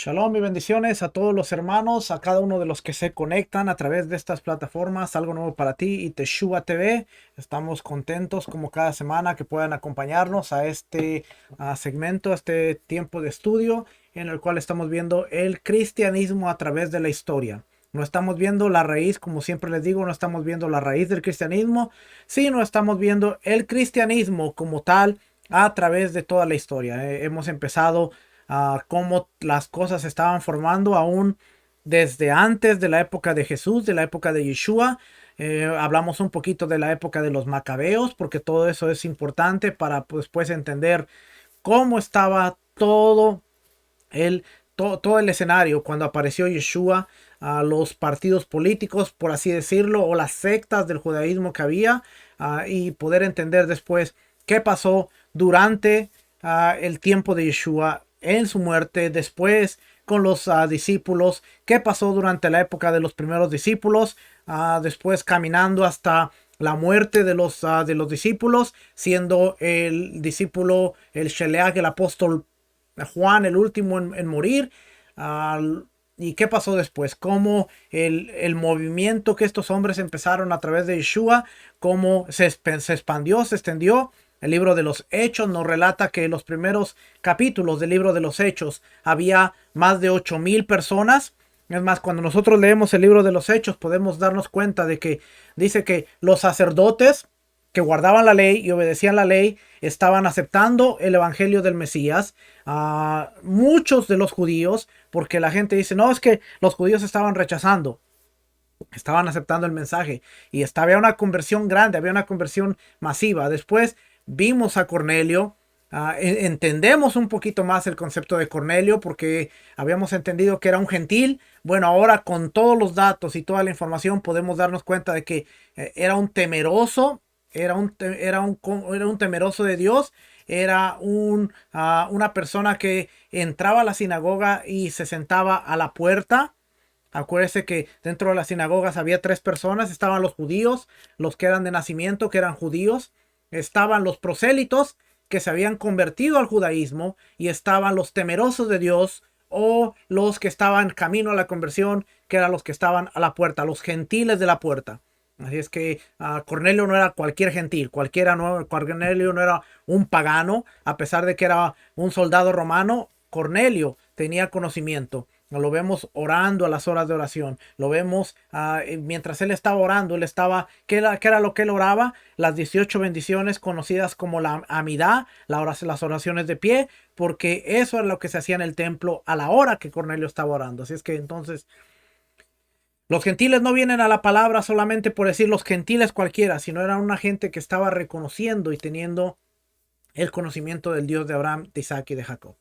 Shalom y bendiciones a todos los hermanos, a cada uno de los que se conectan a través de estas plataformas. Algo nuevo para ti y Teshua TV. Estamos contentos como cada semana que puedan acompañarnos a este segmento, a este tiempo de estudio en el cual estamos viendo el cristianismo a través de la historia. No estamos viendo la raíz, como siempre les digo, no estamos viendo la raíz del cristianismo, sino estamos viendo el cristianismo como tal a través de toda la historia. Hemos empezado cómo las cosas se estaban formando aún desde antes de la época de Jesús, de la época de Yeshua. Hablamos un poquito de la época de los macabeos, porque todo eso es importante para después entender cómo estaba todo el escenario cuando apareció Yeshua, a los partidos políticos, por así decirlo, o las sectas del judaísmo que había, y poder entender después qué pasó durante el tiempo de Yeshua, en su muerte, después con los discípulos, qué pasó durante la época de los primeros discípulos, después caminando hasta la muerte de los discípulos, siendo el discípulo, el Sheleach, el apóstol Juan, el último en morir. ¿Y qué pasó después? Cómo el movimiento que estos hombres empezaron a través de Yeshua, cómo se expandió, se extendió. El libro de los Hechos nos relata que en los primeros capítulos del libro de los Hechos había más de 8,000 personas. Es más, cuando nosotros leemos el libro de los Hechos podemos darnos cuenta de que dice que los sacerdotes que guardaban la ley y obedecían la ley estaban aceptando el evangelio del Mesías. Muchos de los judíos, porque la gente dice, no, es que los judíos estaban rechazando, estaban aceptando el mensaje y había una conversión grande, había una conversión masiva. Después vimos a Cornelio. Entendemos un poquito más el concepto de Cornelio porque habíamos entendido que era un gentil. Bueno, ahora con todos los datos y toda la información podemos darnos cuenta de que era un temeroso, era un temeroso de Dios, era una persona que entraba a la sinagoga y se sentaba a la puerta. Acuérdese que dentro de las sinagogas había tres personas: estaban los judíos, los que eran de nacimiento, que eran judíos; estaban los prosélitos, que se habían convertido al judaísmo; y estaban los temerosos de Dios, o los que estaban camino a la conversión, que eran los que estaban a la puerta, los gentiles de la puerta. Así es que Cornelio no era cualquier gentil, Cornelio no era un pagano, a pesar de que era un soldado romano. Cornelio tenía conocimiento. Lo vemos orando a las horas de oración. Lo vemos mientras él estaba orando. ¿Qué era lo que él oraba? Las 18 bendiciones conocidas como la Amidá, las oraciones de pie, porque eso era lo que se hacía en el templo a la hora que Cornelio estaba orando. Así es que entonces los gentiles no vienen a la palabra solamente por decir los gentiles cualquiera, sino era una gente que estaba reconociendo y teniendo el conocimiento del Dios de Abraham, de Isaac y de Jacob.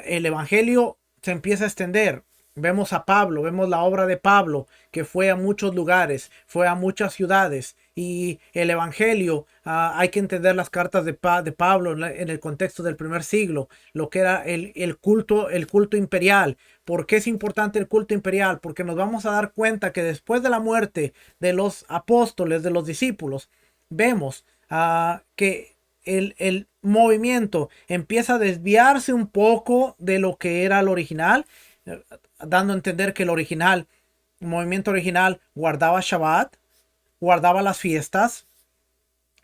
El evangelio se empieza a extender. Vemos a Pablo, vemos la obra de Pablo, que fue a muchos lugares, fue a muchas ciudades. Y el evangelio, hay que entender las cartas de Pablo en el contexto del primer siglo, lo que era el culto imperial. ¿Por qué es importante el culto imperial? Porque nos vamos a dar cuenta que después de la muerte de los apóstoles, de los discípulos, vemos que el movimiento empieza a desviarse un poco de lo que era el original, dando a entender que el movimiento original guardaba Shabbat, guardaba las fiestas,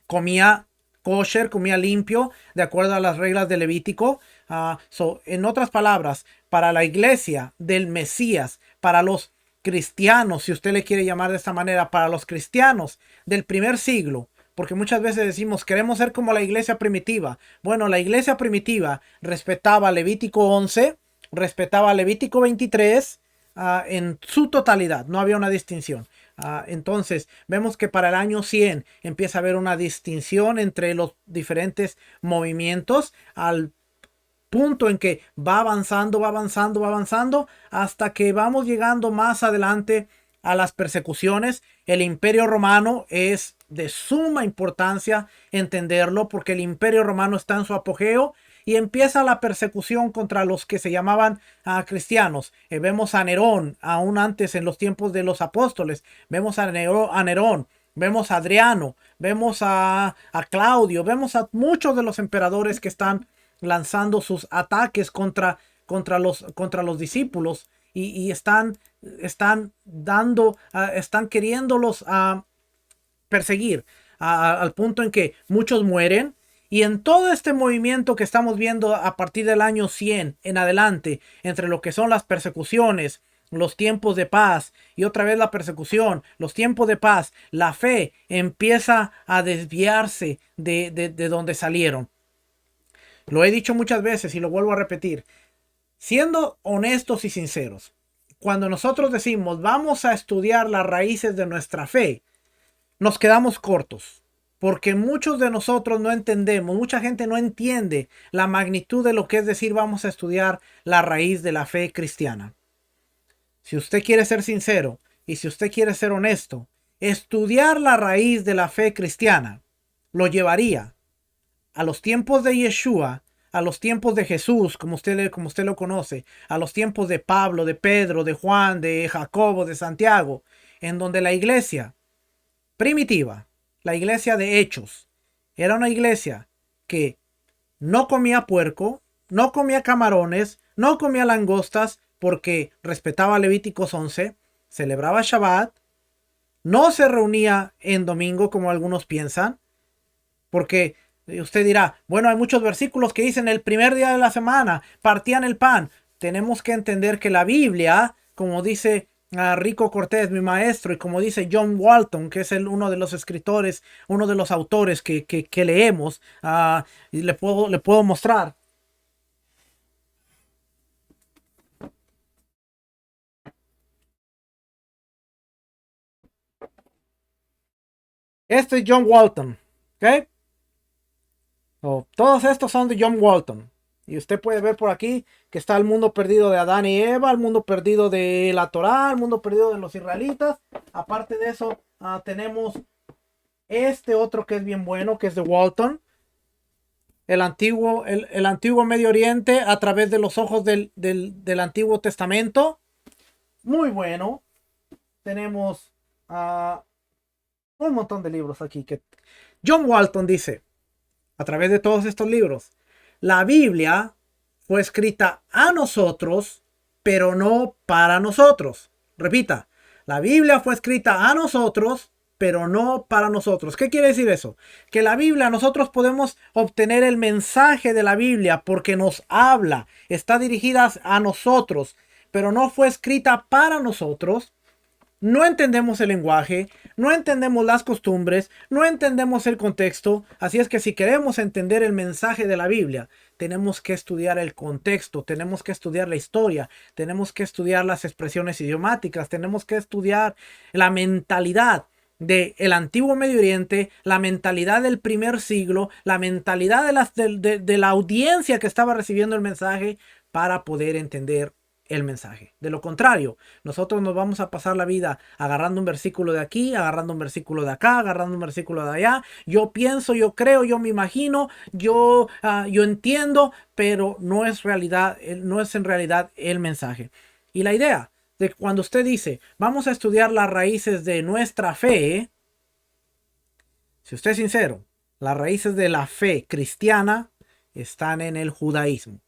comía kosher, comía limpio, de acuerdo a las reglas de Levítico. En otras palabras, para la iglesia del Mesías, para los cristianos, si usted le quiere llamar de esta manera, para los cristianos del primer siglo, porque muchas veces decimos queremos ser como la iglesia primitiva. Bueno, la iglesia primitiva respetaba Levítico 11, respetaba Levítico 23 en su totalidad, no había una distinción. Entonces vemos que para el año 100 empieza a haber una distinción entre los diferentes movimientos, al punto en que va avanzando, va avanzando, va avanzando, hasta que vamos llegando más adelante a las persecuciones. El Imperio Romano es de suma importancia entenderlo, porque el Imperio Romano está en su apogeo y empieza la persecución contra los que se llamaban cristianos. Vemos a Nerón, aún antes en los tiempos de los apóstoles, vemos a Nerón, vemos a Adriano, vemos a Claudio, vemos a muchos de los emperadores que están lanzando sus ataques contra contra los discípulos y están dando, están queriéndolos perseguir al punto en que muchos mueren. Y en todo este movimiento que estamos viendo a partir del año 100 en adelante, entre lo que son las persecuciones, los tiempos de paz y otra vez la persecución, los tiempos de paz, la fe empieza a desviarse de donde salieron. Lo he dicho muchas veces y lo vuelvo a repetir. Siendo honestos y sinceros, cuando nosotros decimos vamos a estudiar las raíces de nuestra fe, nos quedamos cortos. Porque muchos de nosotros no entendemos, mucha gente no entiende la magnitud de lo que es decir vamos a estudiar la raíz de la fe cristiana. Si usted quiere ser sincero y si usted quiere ser honesto, estudiar la raíz de la fe cristiana lo llevaría a los tiempos de Yeshua, a los tiempos de Jesús, como usted lo conoce, a los tiempos de Pablo, de Pedro, de Juan, de Jacobo, de Santiago, en donde la iglesia primitiva, la iglesia de Hechos, era una iglesia que no comía puerco, no comía camarones, no comía langostas, porque respetaba Levíticos 11, celebraba Shabbat, no se reunía en domingo como algunos piensan, porque usted dirá, bueno, hay muchos versículos que dicen el primer día de la semana partían el pan. Tenemos que entender que la Biblia, como dice Rico Cortés, mi maestro, y como dice John Walton, que es uno de los escritores, uno de los autores que leemos, y le puedo mostrar. Este es John Walton, ¿ok? Todos estos son de John Walton. Y usted puede ver por aquí que está el mundo perdido de Adán y Eva, el mundo perdido de la Torá, el mundo perdido de los israelitas. Aparte de eso, tenemos este otro que es bien bueno, que es de Walton. El antiguo Medio Oriente a través de los ojos del Antiguo Testamento. Muy bueno. Tenemos un montón de libros aquí. John Walton dice, a través de todos estos libros, la Biblia fue escrita a nosotros, pero no para nosotros. Repita, la Biblia fue escrita a nosotros, pero no para nosotros. ¿Qué quiere decir eso? Que la Biblia, nosotros podemos obtener el mensaje de la Biblia porque nos habla, está dirigida a nosotros, pero no fue escrita para nosotros. No entendemos el lenguaje, no entendemos las costumbres, no entendemos el contexto. Así es que si queremos entender el mensaje de la Biblia, tenemos que estudiar el contexto, tenemos que estudiar la historia, tenemos que estudiar las expresiones idiomáticas, tenemos que estudiar la mentalidad del antiguo Medio Oriente, la mentalidad del primer siglo, la mentalidad de la audiencia que estaba recibiendo el mensaje para poder entender el mensaje. De lo contrario, nosotros nos vamos a pasar la vida agarrando un versículo de aquí, agarrando un versículo de acá, agarrando un versículo de allá. Yo pienso, yo creo, yo me imagino, yo entiendo, pero no es realidad, no es en realidad el mensaje. Y la idea de cuando usted dice, vamos a estudiar las raíces de nuestra fe, si usted es sincero, las raíces de la fe cristiana están en el judaísmo.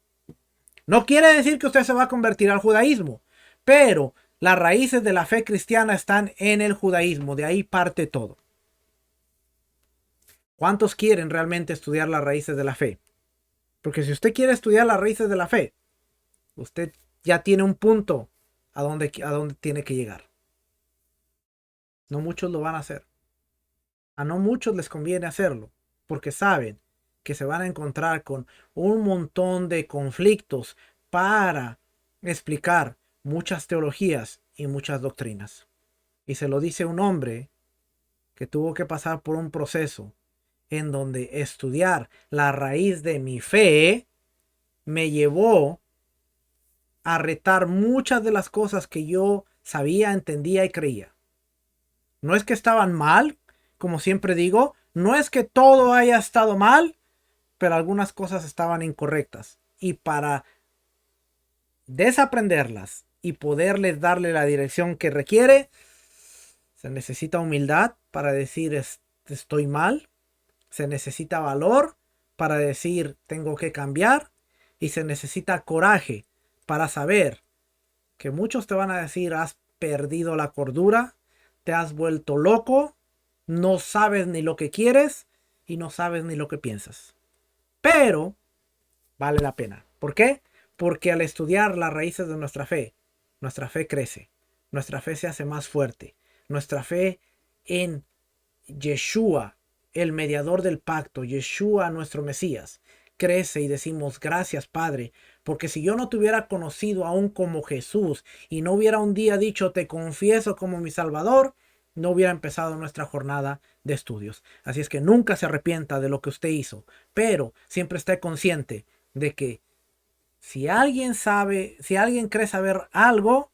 No quiere decir que usted se va a convertir al judaísmo, pero las raíces de la fe cristiana están en el judaísmo, de ahí parte todo. ¿Cuántos quieren realmente estudiar las raíces de la fe? Porque si usted quiere estudiar las raíces de la fe, usted ya tiene un punto a donde tiene que llegar. No muchos lo van a hacer. A no muchos les conviene hacerlo, porque saben que se van a encontrar con un montón de conflictos para explicar muchas teologías y muchas doctrinas. Y se lo dice un hombre que tuvo que pasar por un proceso en donde estudiar la raíz de mi fe me llevó a retar muchas de las cosas que yo sabía, entendía y creía. No es que estaban mal, como siempre digo, no es que todo haya estado mal, pero algunas cosas estaban incorrectas. Y para desaprenderlas y poderles darle la dirección que requiere, se necesita humildad para decir estoy mal, se necesita valor para decir tengo que cambiar y se necesita coraje para saber que muchos te van a decir: has perdido la cordura, te has vuelto loco, no sabes ni lo que quieres y no sabes ni lo que piensas. Pero vale la pena. ¿Por qué? Porque al estudiar las raíces de nuestra fe crece, nuestra fe se hace más fuerte, nuestra fe en Yeshua, el mediador del pacto, Yeshua nuestro Mesías, crece y decimos: gracias, Padre, porque si yo no te hubiera conocido aún como Jesús y no hubiera un día dicho te confieso como mi Salvador, no hubiera empezado nuestra jornada de estudios. Así es que nunca se arrepienta de lo que usted hizo, pero siempre esté consciente de que si alguien sabe, si alguien cree saber algo,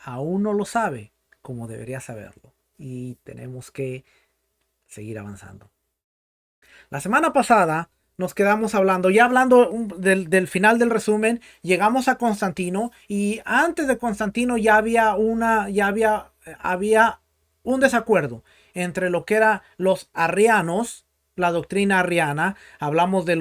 aún no lo sabe como debería saberlo. Y tenemos que seguir avanzando. La semana pasada nos quedamos hablando, ya hablando del final del resumen, llegamos a Constantino y antes de Constantino había un desacuerdo entre lo que eran los arrianos, la doctrina arriana, hablamos del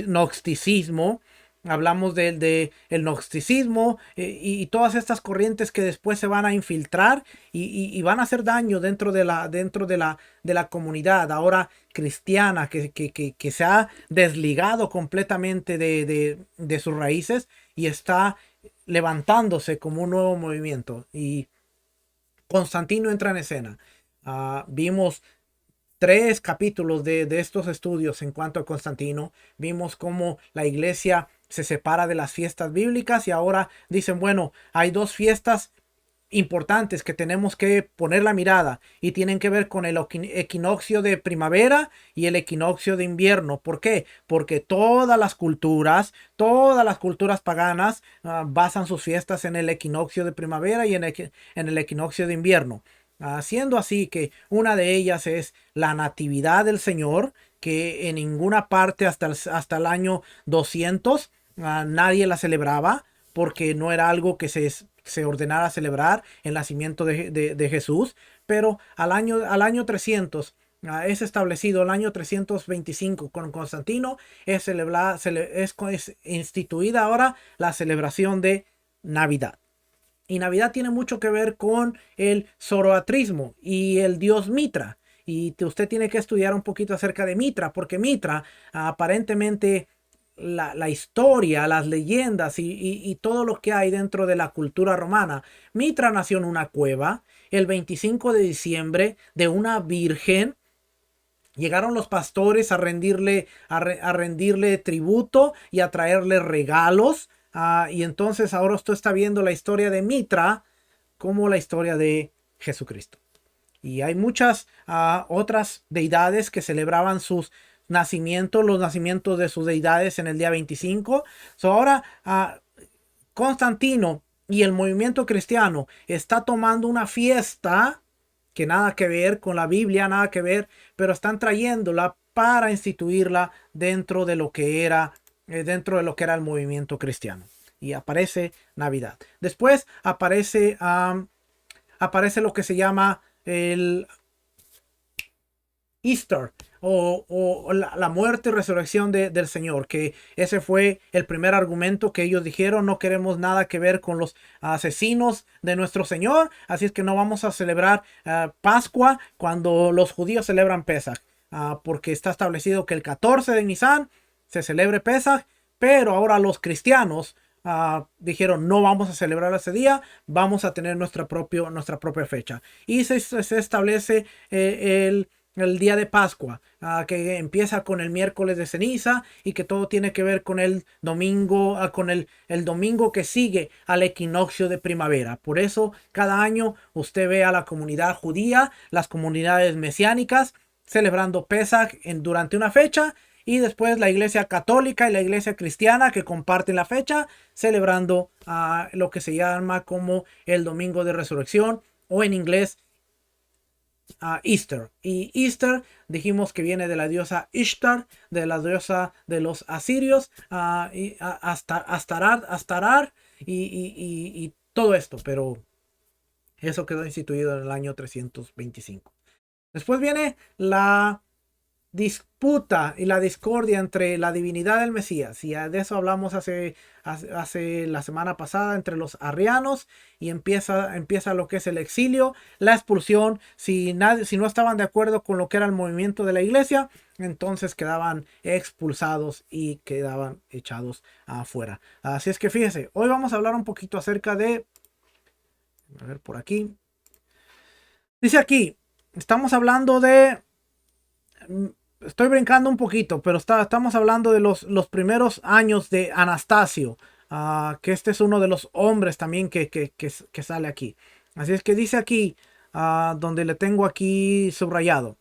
gnosticismo, hablamos el gnosticismo y todas estas corrientes que después se van a infiltrar y van a hacer daño dentro de la comunidad ahora cristiana que se ha desligado completamente de sus raíces y está levantándose como un nuevo movimiento. Y Constantino entra en escena. Vimos 3 capítulos de estos estudios en cuanto a Constantino. Vimos cómo la iglesia se separa de las fiestas bíblicas y ahora dicen: bueno, hay 2 fiestas importantes que tenemos que poner la mirada y tienen que ver con el equinoccio de primavera y el equinoccio de invierno. ¿Por qué? Porque todas las culturas paganas basan sus fiestas en el equinoccio de primavera y en el equinoccio de invierno. Siendo así que una de ellas es la Natividad del Señor, que en ninguna parte hasta el año 200 nadie la celebraba, porque no era algo que se ordenara celebrar el nacimiento de Jesús. Pero al año 300 es establecido, el año 325 con Constantino es instituida ahora la celebración de Navidad. Y Navidad tiene mucho que ver con el zoroastrismo y el dios Mitra. Y usted tiene que estudiar un poquito acerca de Mitra, porque Mitra aparentemente la historia, las leyendas y todo lo que hay dentro de la cultura romana. Mitra nació en una cueva el 25 de diciembre de una virgen. Llegaron los pastores a rendirle tributo y a traerle regalos. Y entonces ahora usted está viendo la historia de Mitra como la historia de Jesucristo. Y hay muchas otras deidades que celebraban sus nacimientos, los nacimientos de sus deidades en el día 25. Ahora Constantino y el movimiento cristiano está tomando una fiesta que nada que ver con la Biblia, nada que ver, pero están trayéndola para instituirla dentro de lo que era el movimiento cristiano. Y aparece Navidad. Después aparece lo que se llama el Easter o la muerte y resurrección del Señor, que ese fue el primer argumento que ellos dijeron: no queremos nada que ver con los asesinos de nuestro Señor, así es que no vamos a celebrar Pascua cuando los judíos celebran Pesaj, porque está establecido que el 14 de Nisan se celebre Pesaj, pero ahora los cristianos dijeron: no vamos a celebrar ese día, vamos a tener nuestra propia fecha. Y se establece el día de Pascua, que empieza con el miércoles de ceniza y que todo tiene que ver con el domingo, con el domingo que sigue al equinoccio de primavera. Por eso cada año usted ve a la comunidad judía, las comunidades mesiánicas celebrando Pesaj durante una fecha, y después la iglesia católica y la iglesia cristiana que comparten la fecha celebrando lo que se llama como el domingo de resurrección, o en inglés Easter. Y Easter dijimos que viene de la diosa Ishtar, de la diosa de los asirios, Astarar y todo esto, pero eso quedó instituido en el año 325. Después viene la disputa y la discordia entre la divinidad del Mesías, y de eso hablamos hace la semana pasada, entre los arrianos, y empieza lo que es el exilio, la expulsión. Si no estaban de acuerdo con lo que era el movimiento de la iglesia, entonces quedaban expulsados y quedaban echados afuera. Así es que fíjese, hoy vamos a hablar un poquito acerca de, a ver por aquí, dice aquí, estamos hablando de, estoy brincando un poquito, pero estamos hablando de los primeros años de Anastasio, que este es uno de los hombres también que sale aquí. Así es que dice aquí, donde le tengo aquí subrayado.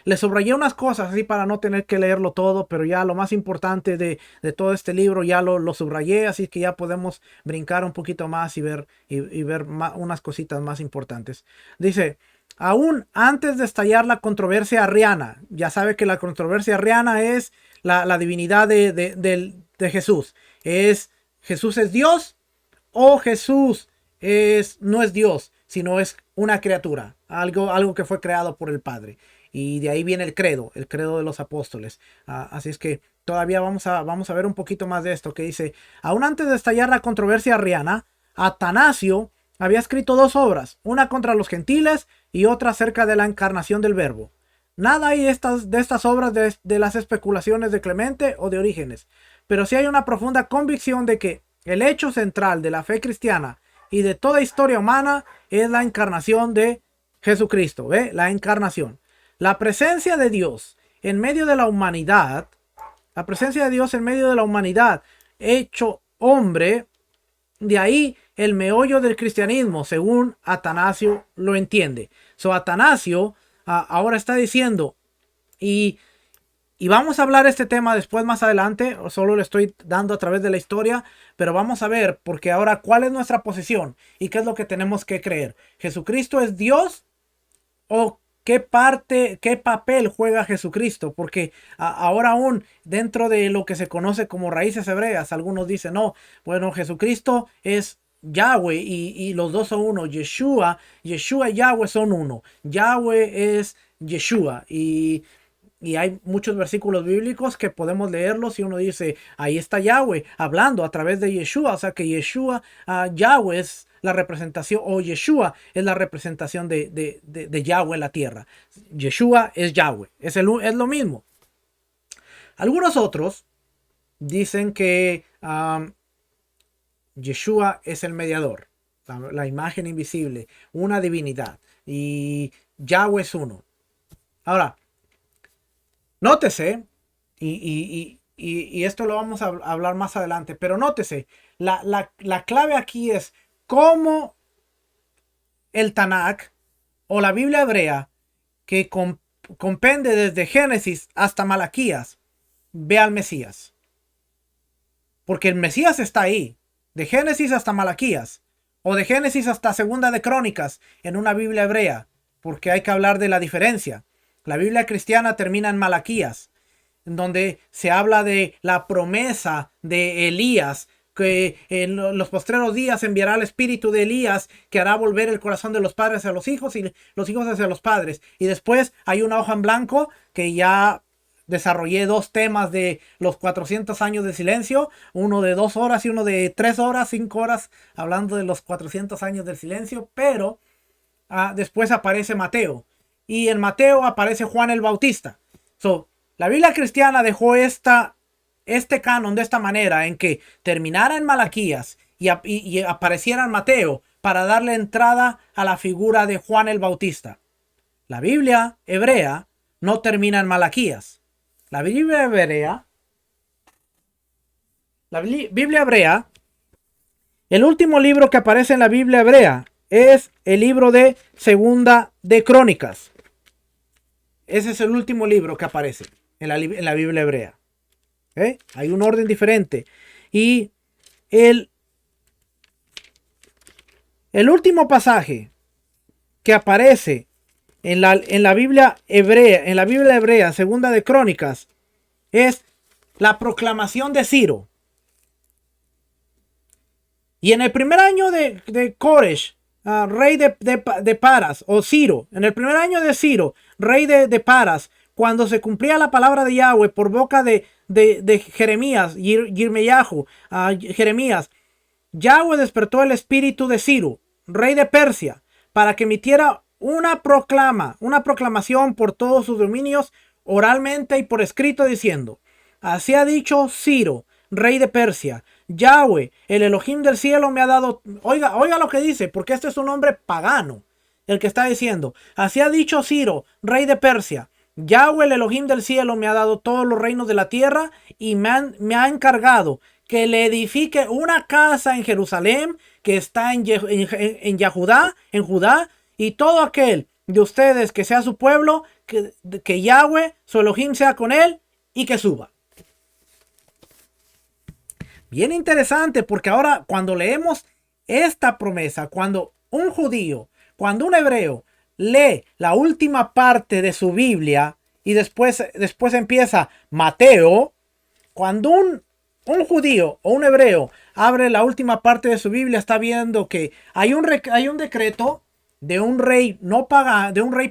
Le subrayé unas cosas así para no tener que leerlo todo, pero ya lo más importante de todo este libro ya lo subrayé, así que ya podemos brincar un poquito más y ver unas cositas más importantes. Dice, aún antes de estallar la controversia arriana, ya sabe que la controversia arriana es la divinidad de Jesús. ¿Jesús es Dios o Jesús no es Dios, sino es una criatura, algo que fue creado por el Padre? Y de ahí viene el credo de los apóstoles. Así es que todavía vamos a ver un poquito más de esto, que dice, aún antes de estallar la controversia arriana, Atanasio había escrito 2 obras, una contra los gentiles y otra acerca de la encarnación del Verbo. Nada hay de estas obras de las especulaciones de Clemente o de Orígenes, pero sí hay una profunda convicción de que el hecho central de la fe cristiana y de toda historia humana es la encarnación de Jesucristo. ¿Ve? La encarnación. La presencia de Dios en medio de la humanidad, hecho hombre, de ahí el meollo del cristianismo, según Atanasio lo entiende. Atanasio ahora está diciendo, y vamos a hablar este tema después más adelante, o solo le estoy dando a través de la historia, pero vamos a ver, porque ahora cuál es nuestra posición y qué es lo que tenemos que creer. ¿Jesucristo es Dios o qué papel juega Jesucristo? Porque ahora aún dentro de lo que se conoce como raíces hebreas, algunos dicen, no, bueno, Jesucristo es Yahweh y los dos son uno. Yeshua y Yahweh son uno. Yahweh es Yeshua y hay muchos versículos bíblicos que podemos leerlos y uno dice, ahí está Yahweh hablando a través de Yeshua. O sea que Yeshua, Yahweh es la representación, o Yeshua es la representación de Yahweh en la tierra. Yeshua es Yahweh, es lo mismo. Algunos otros dicen que Yeshua es el mediador, la imagen invisible, una divinidad, y Yahweh es uno. Ahora, nótese, y esto lo vamos a hablar más adelante, pero nótese, la clave aquí es cómo el Tanakh o la Biblia hebrea, que compende desde Génesis hasta Malaquías, ve al Mesías. Porque el Mesías está ahí, de Génesis hasta Malaquías, o de Génesis hasta Segunda de Crónicas en una Biblia hebrea, porque hay que hablar de la diferencia. La Biblia cristiana termina en Malaquías, en donde se habla de la promesa de Elías, que en los postreros días enviará el espíritu de Elías, que hará volver el corazón de los padres a los hijos y los hijos hacia los padres. Y después hay una hoja en blanco que ya desarrollé 2 temas de los 400 años de silencio, uno de 2 horas y uno de 3 horas, 5 horas, hablando de los 400 años del silencio. Pero después aparece Mateo, y en Mateo aparece Juan el Bautista. La Biblia cristiana dejó este canon de esta manera, en que terminara en Malaquías y apareciera en Mateo, para darle entrada a la figura de Juan el Bautista. La Biblia hebrea no termina en Malaquías. La Biblia hebrea, el último libro que aparece en la Biblia hebrea es el libro de Segunda de Crónicas. Ese es el último libro que aparece en la Biblia hebrea. Hay un orden diferente. Y el último pasaje que aparece en la Biblia hebrea, Segunda de Crónicas, es la proclamación de Ciro. Y en el primer año de Koresh, rey de Paras, o Ciro, en el primer año de Ciro, rey de Paras, cuando se cumplía la palabra de Yahweh por boca de Jeremías, Jeremías, Yahweh despertó el espíritu de Ciro, rey de Persia, para que emitiera una proclamación por todos sus dominios, oralmente y por escrito, diciendo: así ha dicho Ciro, rey de Persia, Yahweh, el Elohim del cielo, me ha dado... Oiga lo que dice, porque este es un hombre pagano, el que está diciendo: así ha dicho Ciro, rey de Persia, Yahweh, el Elohim del cielo, me ha dado todos los reinos de la tierra y me ha encargado que le edifique una casa en Jerusalén, que está en Judá, y todo aquel de ustedes que sea su pueblo, que Yahweh, su Elohim, sea con él y que suba. Bien interesante, porque ahora cuando leemos esta promesa, cuando un judío, cuando un hebreo lee la última parte de su Biblia y después empieza Mateo, cuando un judío o un hebreo abre la última parte de su Biblia, está viendo que hay un decreto de un rey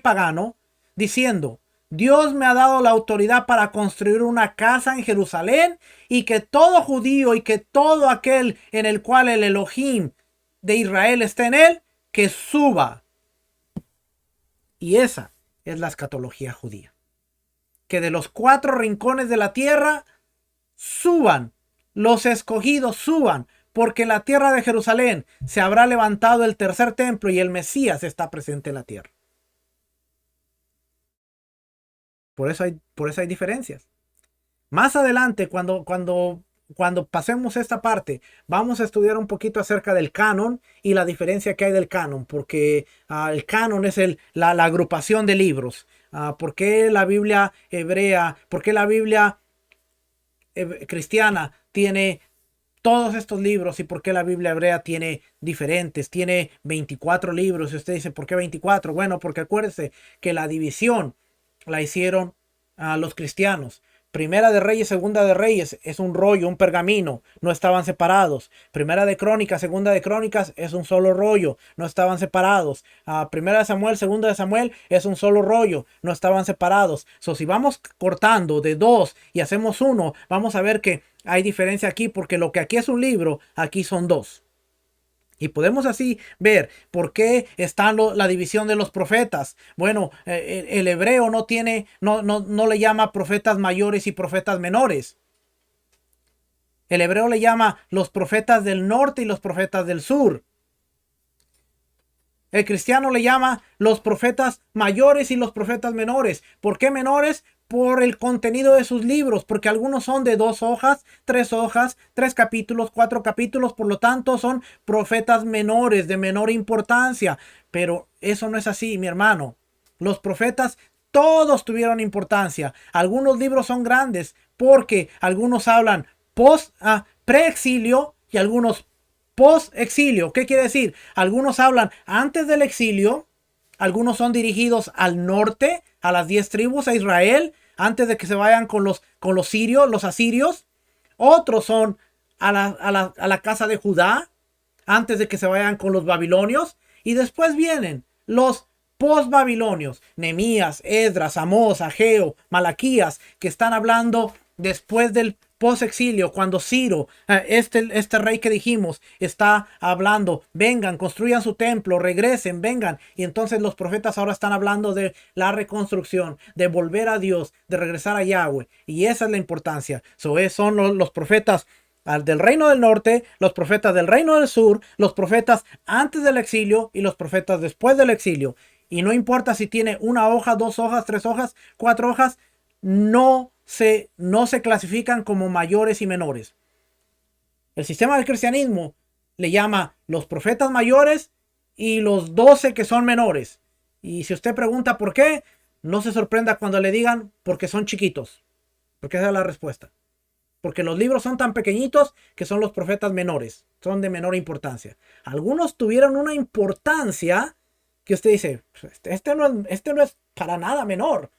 pagano diciendo: Dios me ha dado la autoridad para construir una casa en Jerusalén, y que todo judío y que todo aquel en el cual el Elohim de Israel esté en él, que suba. Y esa es la escatología judía. Que de los 4 rincones de la tierra suban, los escogidos suban, porque en la tierra de Jerusalén se habrá levantado el tercer templo y el Mesías está presente en la tierra. Por eso hay diferencias. Más adelante, cuando pasemos esta parte, vamos a estudiar un poquito acerca del canon y la diferencia que hay del canon, porque el canon es la agrupación de libros. ¿Por qué la Biblia hebrea, por qué la Biblia cristiana tiene todos estos libros y por qué la Biblia hebrea tiene 24 libros? Y usted dice: ¿por qué 24? Bueno, porque acuérdese que la división la hicieron los cristianos. Primera de Reyes, Segunda de Reyes es un rollo, un pergamino, no estaban separados. Primera de Crónicas, Segunda de Crónicas es un solo rollo, no estaban separados. Primera de Samuel, Segunda de Samuel es un solo rollo, no estaban separados. Si vamos cortando de 2 y hacemos 1, vamos a ver que hay diferencia aquí, porque lo que aquí es un libro, aquí son 2. Y podemos así ver por qué está la división de los profetas. Bueno, el hebreo no le llama profetas mayores y profetas menores. El hebreo le llama los profetas del norte y los profetas del sur. El cristiano le llama los profetas mayores y los profetas menores. ¿Por qué menores? Por el contenido de sus libros, porque algunos son de 2 hojas, 3 hojas, 3 capítulos, 4 capítulos, por lo tanto son profetas menores, de menor importancia. Pero eso no es así, mi hermano. Los profetas todos tuvieron importancia. Algunos libros son grandes porque algunos hablan pre-exilio y algunos post-exilio. ¿Qué quiere decir? Algunos hablan antes del exilio, algunos son dirigidos al norte, a las 10 tribus, a Israel, antes de que se vayan con los sirios, los asirios. Otros son a la casa de Judá, antes de que se vayan con los babilonios. Y después vienen los post-babilonios, Nehemías, Esdras, Amós, Ageo, Malaquías, que están hablando después del post-exilio, cuando Ciro, este rey que dijimos, está hablando: vengan, construyan su templo, regresen, vengan. Y entonces los profetas ahora están hablando de la reconstrucción, de volver a Dios, de regresar a Yahweh. Y esa es la importancia. Son los profetas del reino del norte, los profetas del reino del sur, los profetas antes del exilio y los profetas después del exilio. Y no importa si tiene 1 hoja, 2 hojas, 3 hojas, 4 hojas, no se clasifican como mayores y menores. El sistema del cristianismo le llama los profetas mayores y los 12 que son menores. Y si usted pregunta por qué, no se sorprenda cuando le digan: porque son chiquitos. Porque esa es la respuesta. Porque los libros son tan pequeñitos que son los profetas menores, son de menor importancia. Algunos tuvieron una importancia que usted dice: este no es para nada menor,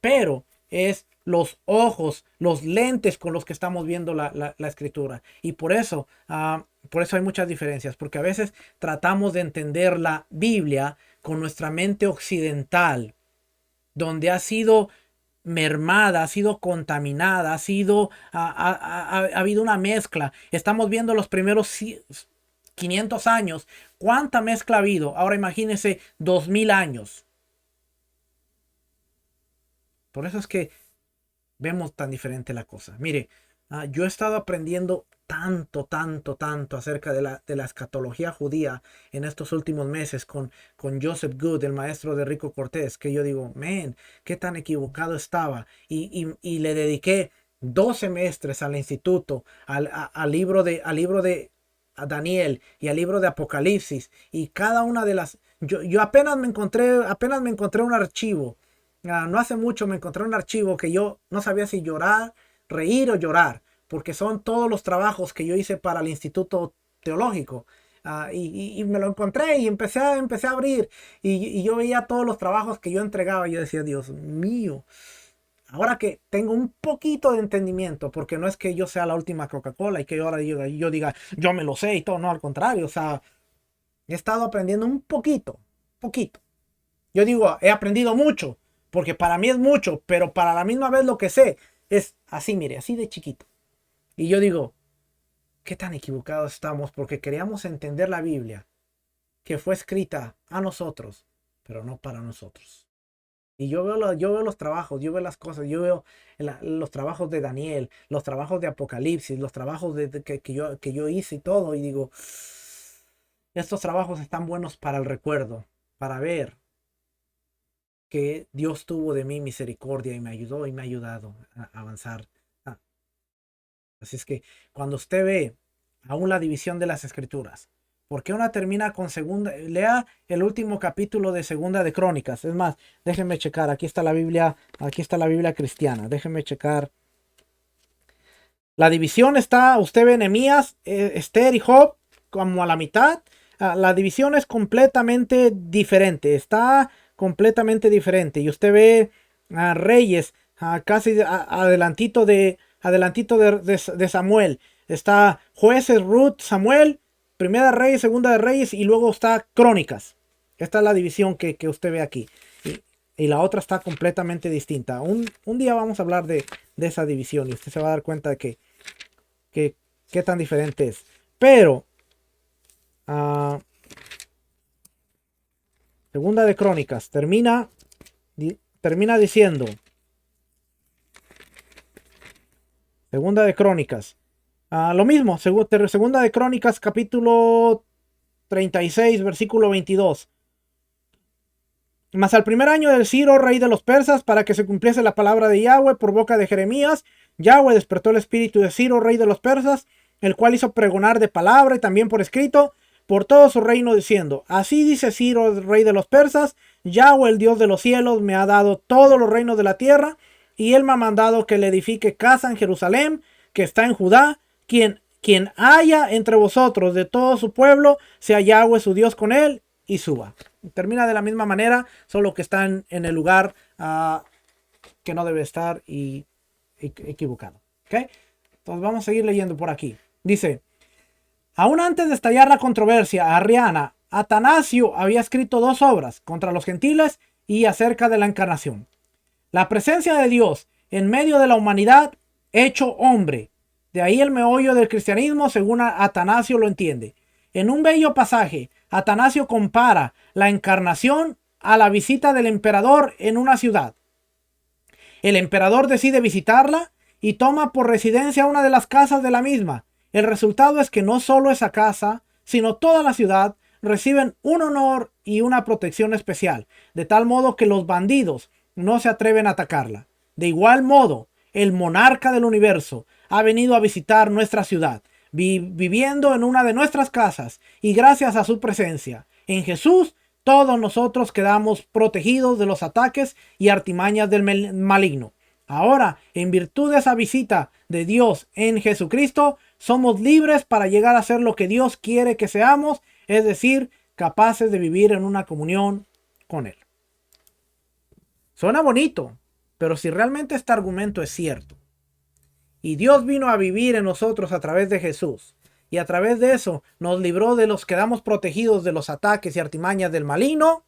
pero es los ojos, los lentes con los que estamos viendo la escritura. Y por eso hay muchas diferencias, porque a veces tratamos de entender la Biblia con nuestra mente occidental, donde ha sido mermada, ha sido contaminada, ha habido una mezcla. Estamos viendo los primeros 500 años. ¿Cuánta mezcla ha habido? Ahora imagínense 2000 años. Por eso es que vemos tan diferente la cosa. Mire, yo he estado aprendiendo tanto acerca de la escatología judía en estos últimos meses con Joseph Good, el maestro de Rico Cortés, que yo digo, man, qué tan equivocado estaba. Y le dediqué 2 semestres al instituto, al libro de a Daniel y al libro de Apocalipsis. Y cada una de las... Yo apenas me encontré un archivo. No hace mucho me encontré un archivo que yo no sabía si llorar, reír o llorar, porque son todos los trabajos que yo hice para el Instituto Teológico. Y me lo encontré y empecé a abrir y yo veía todos los trabajos que yo entregaba y yo decía, Dios mío, ahora que tengo un poquito de entendimiento, porque no es que yo sea la última Coca-Cola y que ahora yo diga, yo me lo sé y todo, no, al contrario, o sea, he estado aprendiendo un poquito. Yo digo, he aprendido mucho, porque para mí es mucho, pero para la misma vez lo que sé es así, mire, así de chiquito. Y yo digo, qué tan equivocados estamos porque queríamos entender la Biblia, que fue escrita a nosotros, pero no para nosotros. Y yo veo los trabajos, yo veo las cosas, yo veo los trabajos de Daniel, los trabajos de Apocalipsis, los trabajos que yo hice y todo, y digo, estos trabajos están buenos para el recuerdo, para ver que Dios tuvo de mí misericordia y me ayudó y me ha ayudado a avanzar. Así es que cuando usted ve aún la división de las escrituras, ¿por qué una termina con segunda? Lea el último capítulo de Segunda de Crónicas. Es más, déjenme checar. Aquí está la Biblia cristiana. Déjenme checar. La división está, usted ve Nehemías, Esther y Job como a la mitad. La división es completamente diferente. Está completamente diferente. Y usted ve a Reyes, casi adelantito de Samuel. Está Jueces, Ruth, Samuel, Primera de Reyes, Segunda de Reyes y luego está Crónicas. Esta es la división que usted ve aquí. Y la otra está completamente distinta. Un día vamos a hablar de esa división y usted se va a dar cuenta de qué tan diferente es. Pero Segunda de Crónicas termina diciendo, Segunda de Crónicas, lo mismo, Segunda de Crónicas capítulo 36 versículo 22. Mas al primer año del Ciro, rey de los persas, para que se cumpliese la palabra de Yahweh por boca de Jeremías, Yahweh despertó el espíritu de Ciro, rey de los persas, el cual hizo pregonar de palabra y también por escrito por todo su reino, diciendo, así dice Ciro, rey de los persas, Yahweh, el Dios de los cielos, me ha dado todos los reinos de la tierra, y él me ha mandado que le edifique casa en Jerusalén, que está en Judá, quien haya entre vosotros de todo su pueblo, sea Yahweh su Dios con él, y suba. Termina de la misma manera, solo que están en el lugar que no debe estar y equivocado. ¿Okay? Entonces vamos a seguir leyendo por aquí. Dice, aún antes de estallar la controversia arriana, Atanasio había escrito 2 obras contra los gentiles y acerca de la encarnación. La presencia de Dios en medio de la humanidad hecho hombre. De ahí el meollo del cristianismo según Atanasio lo entiende. En un bello pasaje, Atanasio compara la encarnación a la visita del emperador en una ciudad. El emperador decide visitarla y toma por residencia una de las casas de la misma. El resultado es que no solo esa casa, sino toda la ciudad reciben un honor y una protección especial, de tal modo que los bandidos no se atreven a atacarla. De igual modo, el monarca del universo ha venido a visitar nuestra ciudad, viviendo en una de nuestras casas, y gracias a su presencia en Jesús, todos nosotros quedamos protegidos de los ataques y artimañas del maligno. Ahora, en virtud de esa visita de Dios en Jesucristo, somos libres para llegar a ser lo que Dios quiere que seamos, es decir, capaces de vivir en una comunión con Él. Suena bonito, pero si realmente este argumento es cierto, y Dios vino a vivir en nosotros a través de Jesús, y a través de eso nos libró de los que quedamos protegidos de los ataques y artimañas del maligno,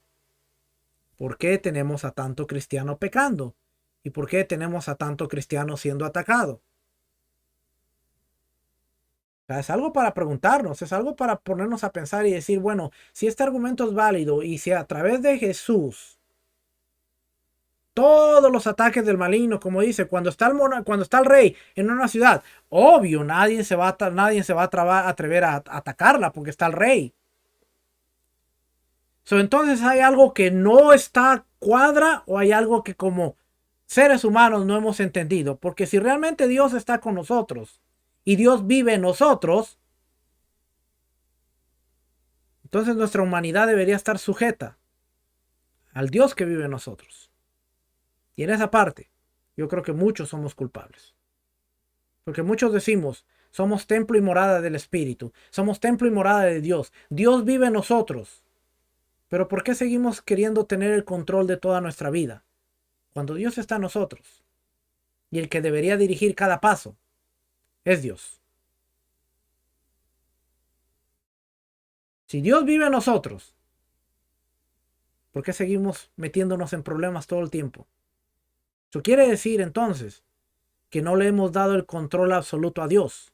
¿por qué tenemos a tanto cristiano pecando ¿Y por qué tenemos a tanto cristiano siendo atacado? O sea, es algo para preguntarnos, es algo para ponernos a pensar y decir, bueno, si este argumento es válido y si a través de Jesús todos los ataques del maligno, como dice, cuando está el rey en una ciudad, obvio, nadie se va a atrever a atacarla porque está el rey. Entonces hay algo que no está cuadra o hay algo que como seres humanos no hemos entendido. Porque si realmente Dios está con nosotros y Dios vive en nosotros, entonces nuestra humanidad debería estar sujeta al Dios que vive en nosotros. Y en esa parte, yo creo que muchos somos culpables. Porque muchos decimos, somos templo y morada del Espíritu. Somos templo y morada de Dios. Dios vive en nosotros. Pero ¿por qué seguimos queriendo tener el control de toda nuestra vida? Cuando Dios está en nosotros. Y el que debería dirigir cada paso es Dios. Si Dios vive en nosotros, ¿por qué seguimos metiéndonos en problemas todo el tiempo? Eso quiere decir entonces que no le hemos dado el control absoluto a Dios.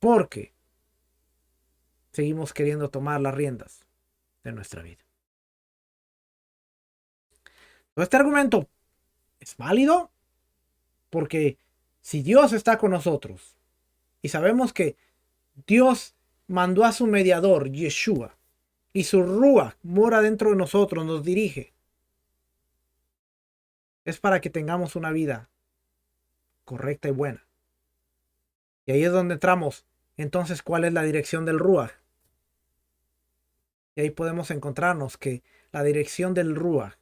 Porque seguimos queriendo tomar las riendas de nuestra vida. Este argumento es válido porque si Dios está con nosotros y sabemos que Dios mandó a su mediador, Yeshua, y su Ruach mora dentro de nosotros, nos dirige, es para que tengamos una vida correcta y buena. Y ahí es donde entramos. Entonces, ¿cuál es la dirección del Ruach? Y ahí podemos encontrarnos que la dirección del Ruach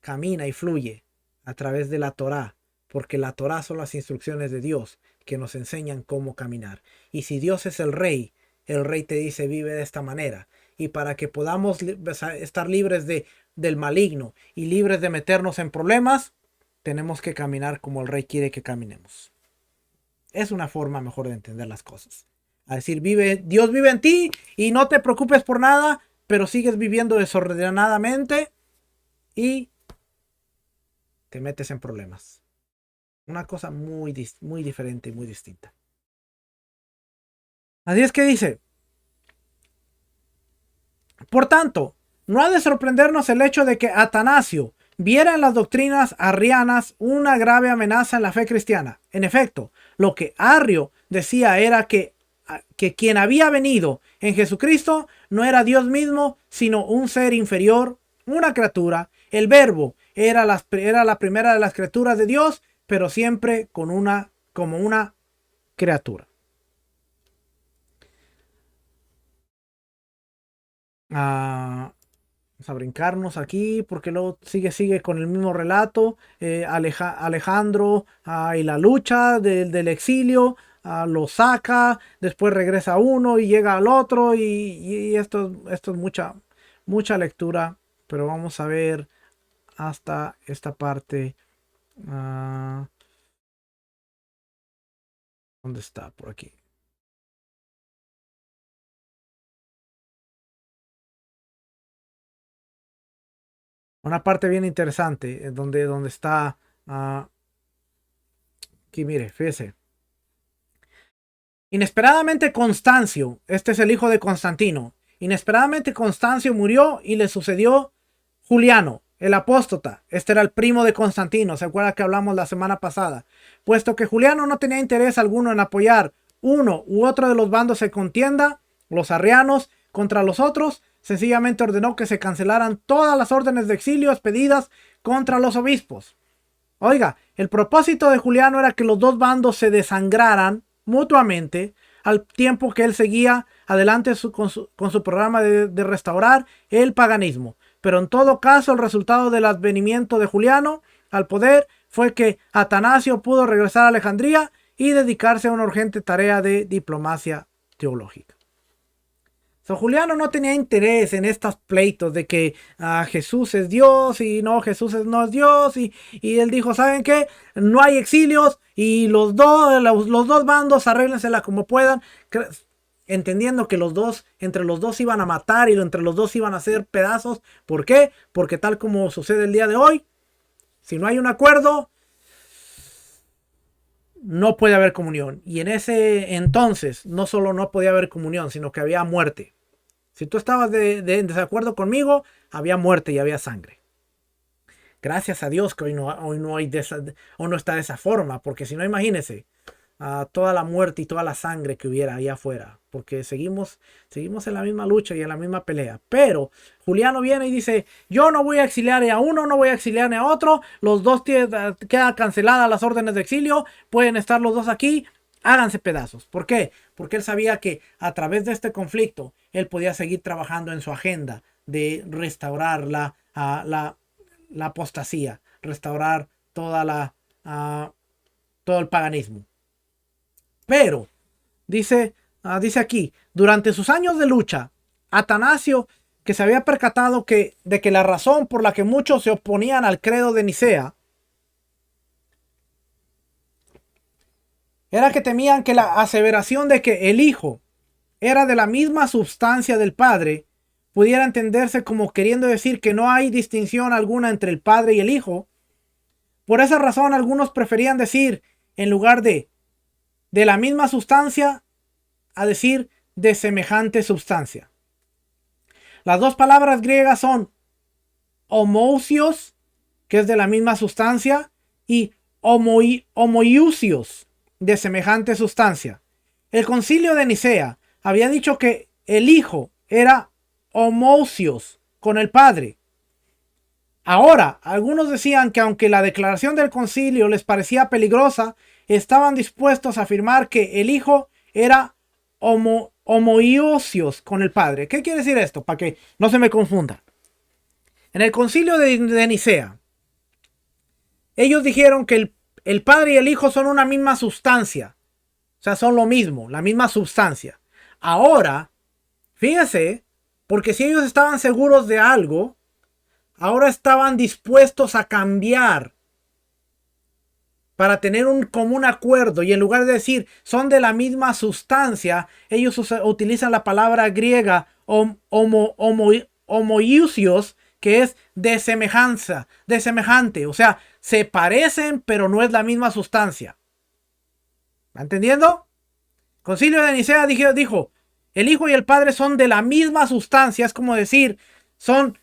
camina y fluye a través de la Torá, porque la Torá son las instrucciones de Dios que nos enseñan cómo caminar. Y si Dios es el rey te dice vive de esta manera. Y para que podamos estar libres del maligno y libres de meternos en problemas, tenemos que caminar como el rey quiere que caminemos. Es una forma mejor de entender las cosas. A decir, Dios vive en ti y no te preocupes por nada, pero sigues viviendo desordenadamente y te metes en problemas. Una cosa muy diferente y muy distinta. Así es que dice, por tanto, no ha de sorprendernos el hecho de que Atanasio viera en las doctrinas arrianas una grave amenaza en la fe cristiana. En efecto, lo que Arrio decía era que quien había venido en Jesucristo no era Dios mismo, sino un ser inferior, una criatura. El verbo era la primera de las criaturas de Dios, pero siempre como una criatura. Vamos a brincarnos aquí porque luego sigue con el mismo relato. Alejandro y la lucha del exilio lo saca, después regresa uno y llega al otro y esto es mucha lectura, pero vamos a ver hasta esta parte. ¿Dónde está? Por aquí. Una parte bien interesante, donde está, aquí mire, fíjese. Inesperadamente Constancio, este es el hijo de Constantino, inesperadamente Constancio murió y le sucedió Juliano, el apóstata. Este era el primo de Constantino, ¿se acuerda que hablamos la semana pasada? Puesto que Juliano no tenía interés alguno en apoyar uno u otro de los bandos de contienda, los arrianos contra los otros, sencillamente ordenó que se cancelaran todas las órdenes de exilio expedidas contra los obispos. Oiga, el propósito de Juliano era que los dos bandos se desangraran mutuamente al tiempo que él seguía adelante con su programa de restaurar el paganismo. Pero en todo caso, el resultado del advenimiento de Juliano al poder fue que Atanasio pudo regresar a Alejandría y dedicarse a una urgente tarea de diplomacia teológica. Juliano no tenía interés en estos pleitos de que Jesús es Dios y no, Jesús no es Dios. Y él dijo, ¿saben qué? No hay exilios y los dos bandos arréglensela como puedan. Entendiendo que entre los dos iban a matar y entre los dos iban a hacer pedazos. ¿Por qué? Porque tal como sucede el día de hoy, Si no hay un acuerdo, no puede haber comunión. Y en ese entonces no solo no podía haber comunión, sino que había muerte. Si tú estabas en desacuerdo conmigo, había muerte y había sangre. Gracias a Dios que hoy no hay hoy no está de esa forma, porque si no, imagínense toda la muerte y toda la sangre que hubiera ahí afuera, porque seguimos en la misma lucha y en la misma pelea. Pero Juliano viene y dice, yo no voy a exiliar a uno, no voy a exiliar a otro, los dos quedan canceladas las órdenes de exilio, pueden estar los dos aquí, háganse pedazos. ¿Por qué? Porque él sabía que a través de este conflicto, él podía seguir trabajando en su agenda de restaurar la apostasía, restaurar todo el paganismo. Pero, dice aquí, durante sus años de lucha, Atanasio, que se había percatado de que la razón por la que muchos se oponían al credo de Nicea era que temían que la aseveración de que el Hijo era de la misma substancia del Padre pudiera entenderse como queriendo decir que no hay distinción alguna entre el Padre y el Hijo. Por esa razón, algunos preferían decir, en lugar de la misma sustancia, a decir de semejante sustancia. Las dos palabras griegas son homousios, que es de la misma sustancia, y homoiousios, de semejante sustancia. El concilio de Nicea había dicho que el Hijo era homousios con el Padre. Ahora, algunos decían que aunque la declaración del concilio les parecía peligrosa, estaban dispuestos a afirmar que el Hijo era homoiousios con el Padre. ¿Qué quiere decir esto? Para que no se me confunda. En el concilio de Nicea, ellos dijeron que el Padre y el Hijo son una misma sustancia. O sea, son lo mismo, la misma sustancia. Ahora, fíjense, porque si ellos estaban seguros de algo, ahora estaban dispuestos a cambiar para tener un común acuerdo, y en lugar de decir son de la misma sustancia, ellos utilizan la palabra griega homoiousios, que es de semejanza, de semejante, o sea, se parecen pero no es la misma sustancia. ¿Va entendiendo? Concilio de Nicea dijo, el Hijo y el Padre son de la misma sustancia, es como decir, son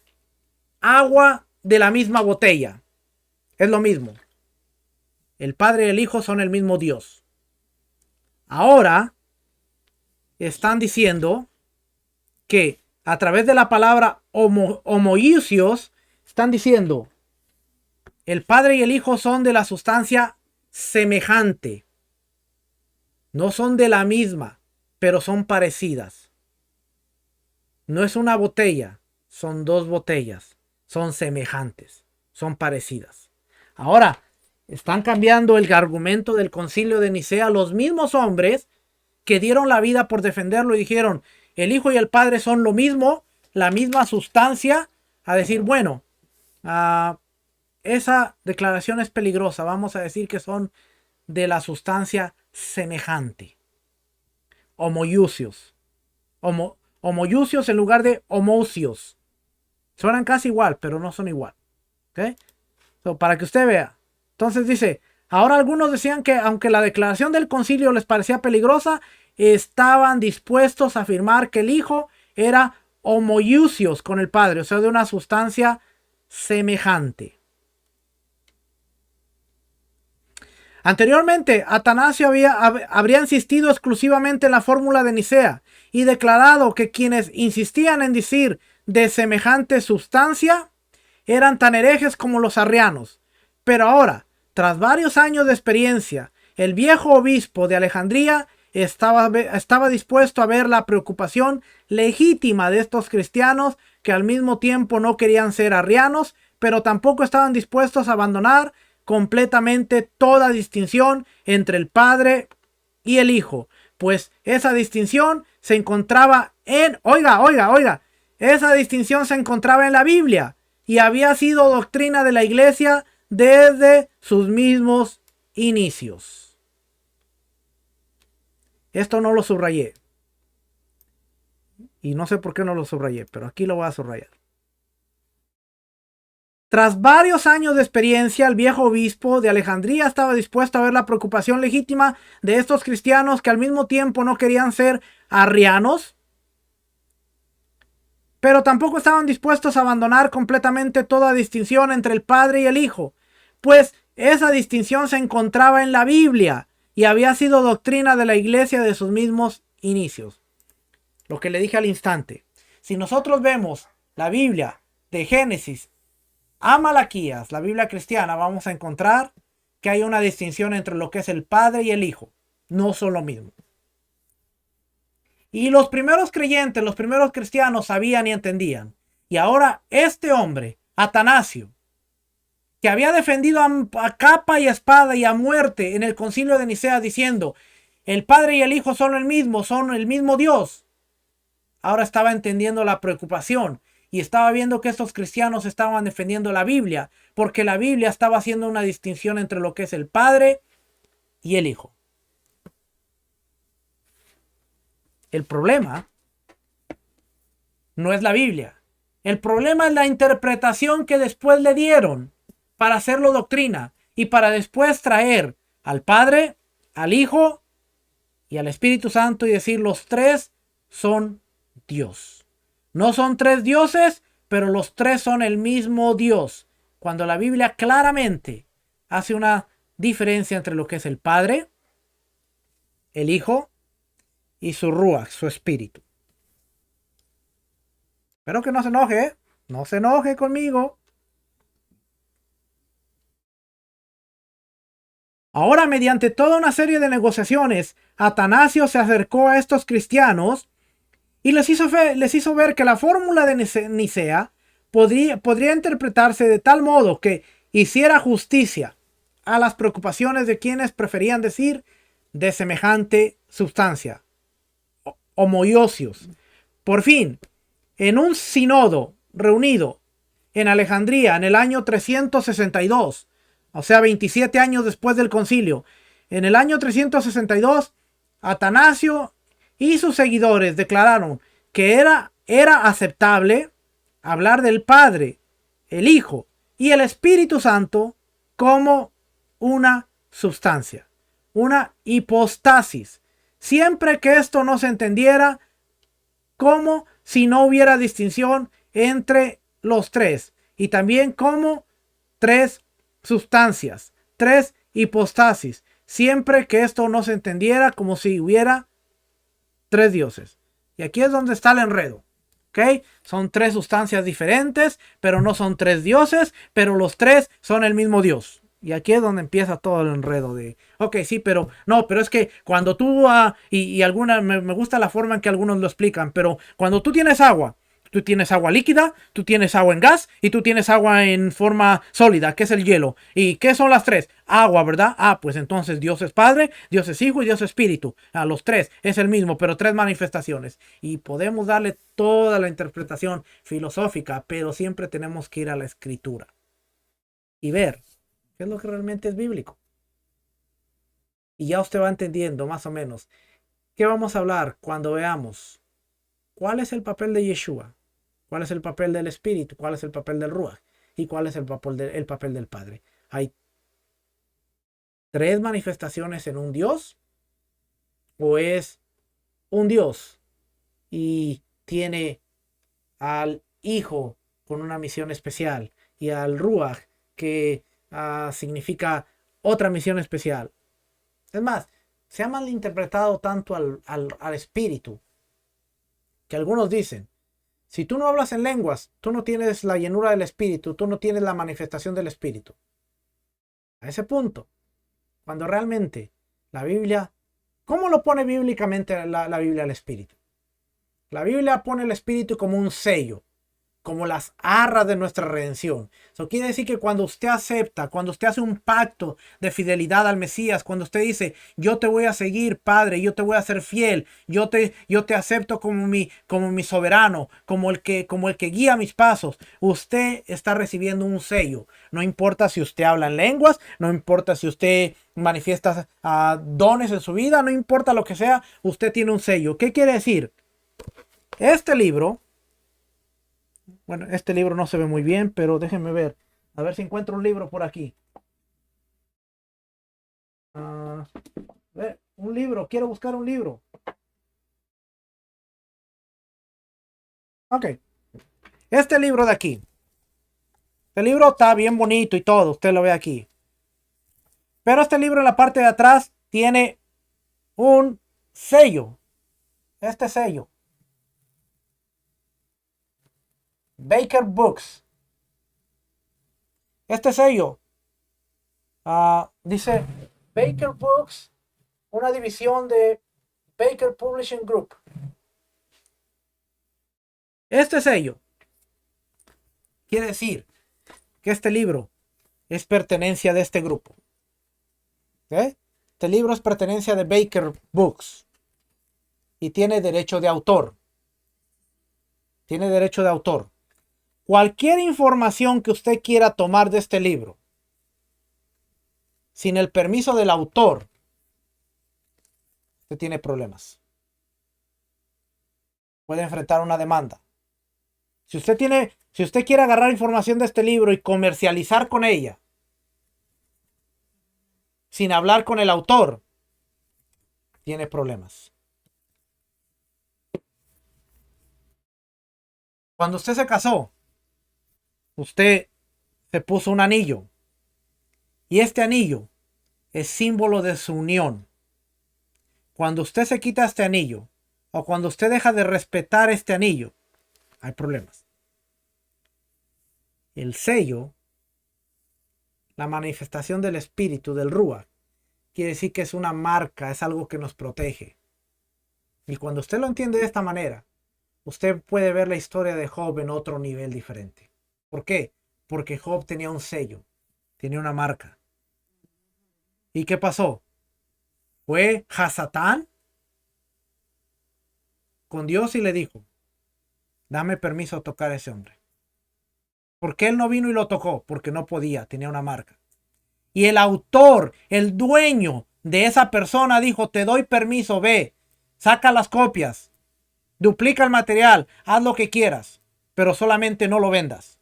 agua de la misma botella, es lo mismo. El Padre y el Hijo son el mismo Dios. Ahora están diciendo que a través de la palabra homoiousios, están diciendo el Padre y el Hijo son de la sustancia semejante. No son de la misma, pero son parecidas. No es una botella, son dos botellas. Son semejantes, son parecidas. Ahora, están cambiando el argumento del concilio de Nicea. Los mismos hombres que dieron la vida por defenderlo y dijeron, el Hijo y el Padre son lo mismo, la misma sustancia, a decir, bueno, esa declaración es peligrosa, vamos a decir que son de la sustancia semejante. Homoiousios. Homoiousios en lugar de homousios. Suenan casi igual, pero no son igual. ¿Ok? Para que usted vea. Entonces dice, ahora algunos decían que aunque la declaración del concilio les parecía peligrosa, estaban dispuestos a afirmar que el Hijo era homoiousios con el Padre, o sea, de una sustancia semejante. Anteriormente, Atanasio habría insistido exclusivamente en la fórmula de Nicea y declarado que quienes insistían en decir de semejante sustancia eran tan herejes como los arrianos. Pero ahora, tras varios años de experiencia, el viejo obispo de Alejandría estaba dispuesto a ver la preocupación legítima de estos cristianos que al mismo tiempo no querían ser arrianos, pero tampoco estaban dispuestos a abandonar completamente toda distinción entre el Padre y el Hijo, pues esa distinción se encontraba esa distinción se encontraba en la Biblia y había sido doctrina de la iglesia desde sus mismos inicios. Esto no lo subrayé. Y no sé por qué no lo subrayé, pero aquí lo voy a subrayar. Tras varios años de experiencia, el viejo obispo de Alejandría estaba dispuesto a ver la preocupación legítima de estos cristianos que al mismo tiempo no querían ser arrianos, pero tampoco estaban dispuestos a abandonar completamente toda distinción entre el Padre y el Hijo, pues esa distinción se encontraba en la Biblia y había sido doctrina de la iglesia de sus mismos inicios. Lo que le dije al instante. Si nosotros vemos la Biblia de Génesis a Malaquías, la Biblia cristiana, vamos a encontrar que hay una distinción entre lo que es el Padre y el Hijo. No son lo mismo. Y los primeros creyentes, los primeros cristianos sabían y entendían. Y ahora este hombre, Atanasio, que había defendido a capa y espada y a muerte en el concilio de Nicea diciendo, el Padre y el Hijo son el mismo Dios. Ahora estaba entendiendo la preocupación y estaba viendo que estos cristianos estaban defendiendo la Biblia, porque la Biblia estaba haciendo una distinción entre lo que es el Padre y el Hijo. El problema no es la Biblia. El problema es la interpretación que después le dieron para hacerlo doctrina y para después traer al Padre, al Hijo y al Espíritu Santo y decir los tres son Dios. No son tres dioses, pero los tres son el mismo Dios. Cuando la Biblia claramente hace una diferencia entre lo que es el Padre, el Hijo y su Ruach, su Espíritu. Espero que no se enoje, ¿eh? No se enoje conmigo. Ahora, mediante toda una serie de negociaciones, Atanasio se acercó a estos cristianos y les hizo ver que la fórmula de Nicea podría interpretarse de tal modo que hiciera justicia a las preocupaciones de quienes preferían decir de semejante sustancia, homoiousios. Por fin, en un sínodo reunido en Alejandría en el año 362, o sea, 27 años después del concilio, en el año 362, Atanasio y sus seguidores declararon que era aceptable hablar del Padre, el Hijo y el Espíritu Santo como una sustancia, una hipostasis, siempre que esto no se entendiera como si no hubiera distinción entre los tres, y también como tres sustancias, tres hipostasis, siempre que esto no se entendiera como si hubiera tres dioses. Y aquí es donde está el enredo. ¿Ok? Son tres sustancias diferentes, pero no son tres dioses, pero los tres son el mismo Dios. Y aquí es donde empieza todo el enredo de, ok, sí, pero no, pero es que cuando tú, me gusta la forma en que algunos lo explican, pero cuando tú tienes agua líquida, tú tienes agua en gas y tú tienes agua en forma sólida, que es el hielo. ¿Y qué son las tres? Agua, ¿verdad? Ah, pues entonces Dios es Padre, Dios es Hijo y Dios es Espíritu. A los tres es el mismo, pero tres manifestaciones. Y podemos darle toda la interpretación filosófica, pero siempre tenemos que ir a la Escritura y ver qué es lo que realmente es bíblico. Y ya usted va entendiendo más o menos qué vamos a hablar cuando veamos cuál es el papel de Yeshua, cuál es el papel del Espíritu, cuál es el papel del Ruach y cuál es el papel del Padre. Hay tres manifestaciones en un Dios, o es un Dios y tiene al Hijo con una misión especial y al Ruach que significa otra misión especial. Es más, se ha malinterpretado tanto al Espíritu que algunos dicen, si tú no hablas en lenguas, tú no tienes la llenura del Espíritu, tú no tienes la manifestación del Espíritu. A ese punto, cuando realmente la Biblia, ¿cómo lo pone bíblicamente la Biblia al Espíritu? La Biblia pone el Espíritu como un sello, como las arras de nuestra redención. Eso quiere decir que cuando usted acepta, cuando usted hace un pacto de fidelidad al Mesías, cuando usted dice, yo te voy a seguir, Padre, yo te voy a ser fiel, yo te acepto como mi soberano, como el que guía mis pasos, usted está recibiendo un sello. No importa si usted habla en lenguas, no importa si usted manifiesta dones en su vida, no importa lo que sea, usted tiene un sello. ¿Qué quiere decir? Este libro no se ve muy bien, pero déjenme ver. A ver si encuentro un libro por aquí. Un libro, quiero buscar un libro. Ok, este libro de aquí. Este libro está bien bonito y todo, usted lo ve aquí. Pero este libro en la parte de atrás tiene un sello. Este sello. Baker Books. Este sello dice Baker Books, una división de Baker Publishing Group. Este sello quiere decir que este libro es pertenencia de este grupo. ¿Okay? Este libro es pertenencia de Baker Books y tiene derecho de autor. Tiene derecho de autor. Cualquier información que usted quiera tomar de este libro sin el permiso del autor, usted tiene problemas. Puede enfrentar una demanda. Si usted quiere agarrar información de este libro y comercializar con ella sin hablar con el autor, tiene problemas. Cuando usted se casó, usted se puso un anillo. Y este anillo es símbolo de su unión. Cuando usted se quita este anillo, o cuando usted deja de respetar este anillo, hay problemas. El sello, la manifestación del espíritu, del Ruach, quiere decir que es una marca, es algo que nos protege. Y cuando usted lo entiende de esta manera, usted puede ver la historia de Job en otro nivel diferente. ¿Por qué? Porque Job tenía un sello, tenía una marca. ¿Y qué pasó? Fue Hasatán con Dios y le dijo, dame permiso a tocar a ese hombre. ¿Por qué él no vino y lo tocó? Porque no podía, tenía una marca. Y el autor, el dueño de esa persona dijo, te doy permiso, ve, saca las copias, duplica el material, haz lo que quieras, pero solamente no lo vendas.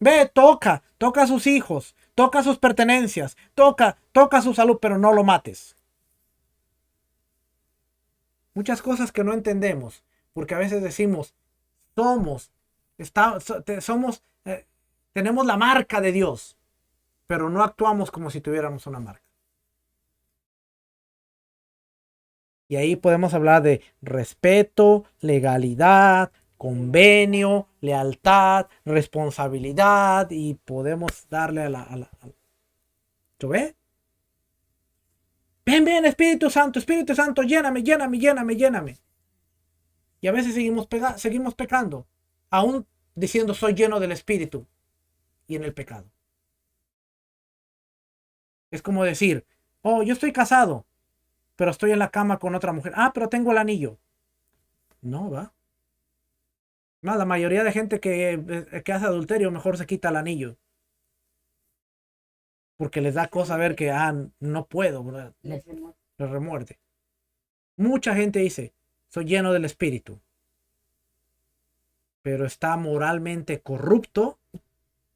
Ve, toca a sus hijos, toca sus pertenencias, toca su salud, pero no lo mates. Muchas cosas que no entendemos, porque a veces decimos, tenemos la marca de Dios, pero no actuamos como si tuviéramos una marca. Y ahí podemos hablar de respeto, legalidad, convenio, lealtad, responsabilidad y podemos darle a la. ¿Lo ve? Ven, Espíritu Santo, lléname. Y a veces seguimos pecando, aún diciendo soy lleno del Espíritu y en el pecado. Es como decir, oh, yo estoy casado, pero estoy en la cama con otra mujer. Ah, pero tengo el anillo. No, va. No, la mayoría de gente que hace adulterio mejor se quita el anillo. Porque les da cosa ver que, no puedo, ¿verdad? No, les remuerde. Mucha gente dice, soy lleno del Espíritu. Pero está moralmente corrupto.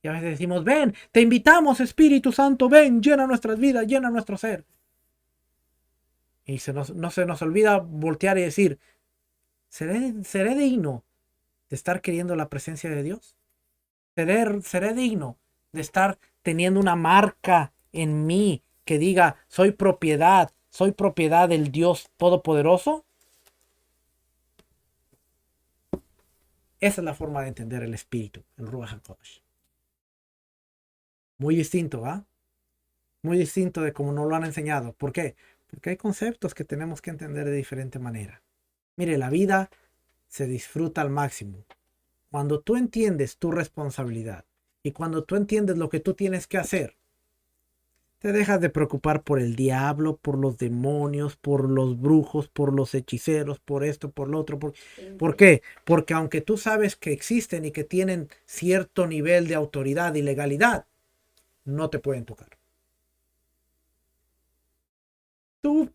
Y a veces decimos, ven, te invitamos, Espíritu Santo, ven, llena nuestras vidas, llena nuestro ser. Y no se nos olvida voltear y decir, ¿seré digno de estar queriendo la presencia de Dios? ¿Seré digno de estar teniendo una marca en mí que diga, soy propiedad del Dios Todopoderoso? Esa es la forma de entender el Espíritu, el Ruach HaKodesh. Muy distinto, ¿ah? Muy distinto de como nos lo han enseñado. ¿Por qué? Porque hay conceptos que tenemos que entender de diferente manera. Mire, la vida se disfruta al máximo cuando tú entiendes tu responsabilidad y cuando tú entiendes lo que tú tienes que hacer. Te dejas de preocupar por el diablo, por los demonios, por los brujos, por los hechiceros, por esto, por lo otro. ¿Por qué? Porque aunque tú sabes que existen y que tienen cierto nivel de autoridad y legalidad, no te pueden tocar. Tú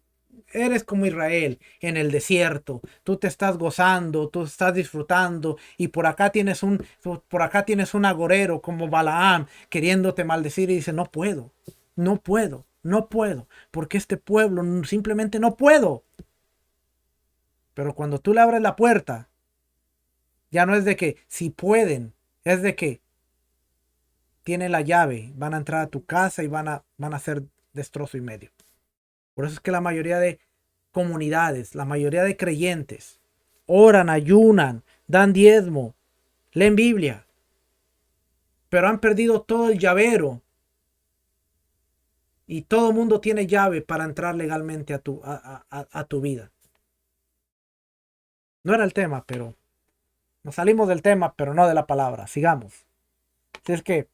eres como Israel en el desierto. Tú te estás gozando, tú estás disfrutando y por acá tienes un agorero como Balaam queriéndote maldecir y dice, no puedo, no puedo, no puedo, porque este pueblo simplemente no puedo. Pero cuando tú le abres la puerta, ya no es de que si pueden, es de que tienen la llave, van a entrar a tu casa y van a hacer destrozo y medio. Por eso es que la mayoría de comunidades, la mayoría de creyentes, oran, ayunan, dan diezmo, leen Biblia, pero han perdido todo el llavero y todo el mundo tiene llave para entrar legalmente a tu vida. No era el tema, pero nos salimos del tema, pero no de la palabra. Sigamos. Así es que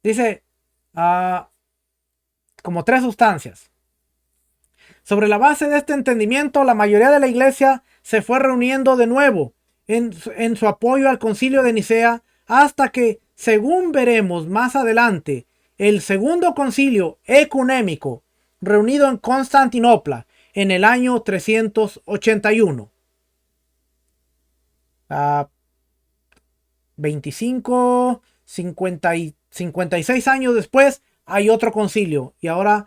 dice como 3 sustancias. Sobre la base de este entendimiento, la mayoría de la iglesia se fue reuniendo de nuevo en su apoyo al concilio de Nicea hasta que, según veremos más adelante, el segundo concilio ecuménico reunido en Constantinopla en el año 381. 25, 50 y 56 años después hay otro concilio y ahora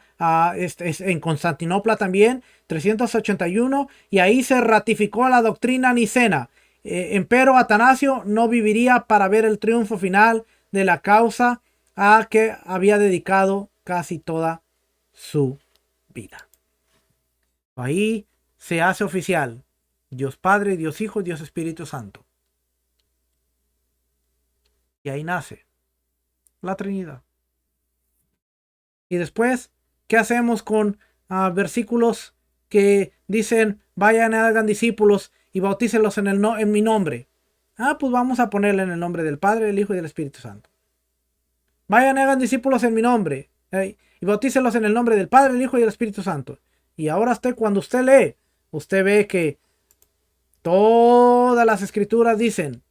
es en Constantinopla también, 381, y ahí se ratificó la doctrina nicena. Empero Atanasio no viviría para ver el triunfo final de la causa a que había dedicado casi toda su vida. Ahí se hace oficial Dios Padre, Dios Hijo, Dios Espíritu Santo. Y ahí nace la Trinidad. Y después, ¿qué hacemos con versículos que dicen, vayan y hagan discípulos y bautícenlos en mi nombre? Pues vamos a ponerle en el nombre del Padre, del Hijo y del Espíritu Santo. Vayan y hagan discípulos en mi nombre, y bautícenlos en el nombre del Padre, del Hijo y del Espíritu Santo. Y ahora cuando usted lee, usted ve que todas las escrituras dicen,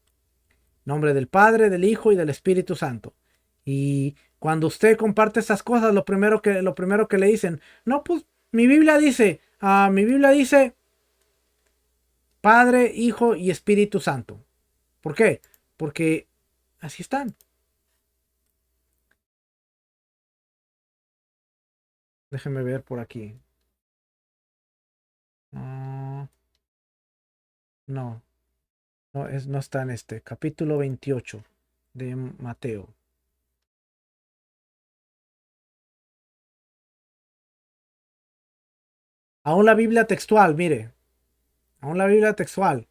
nombre del Padre, del Hijo y del Espíritu Santo. Y cuando usted comparte estas cosas, lo primero que le dicen, no, pues mi Biblia dice Padre, Hijo y Espíritu Santo. ¿Por qué? Porque así están. Déjenme ver por aquí. No, no está en este. Capítulo 28 de Mateo. Aún la Biblia textual, mire. Aún la Biblia textual.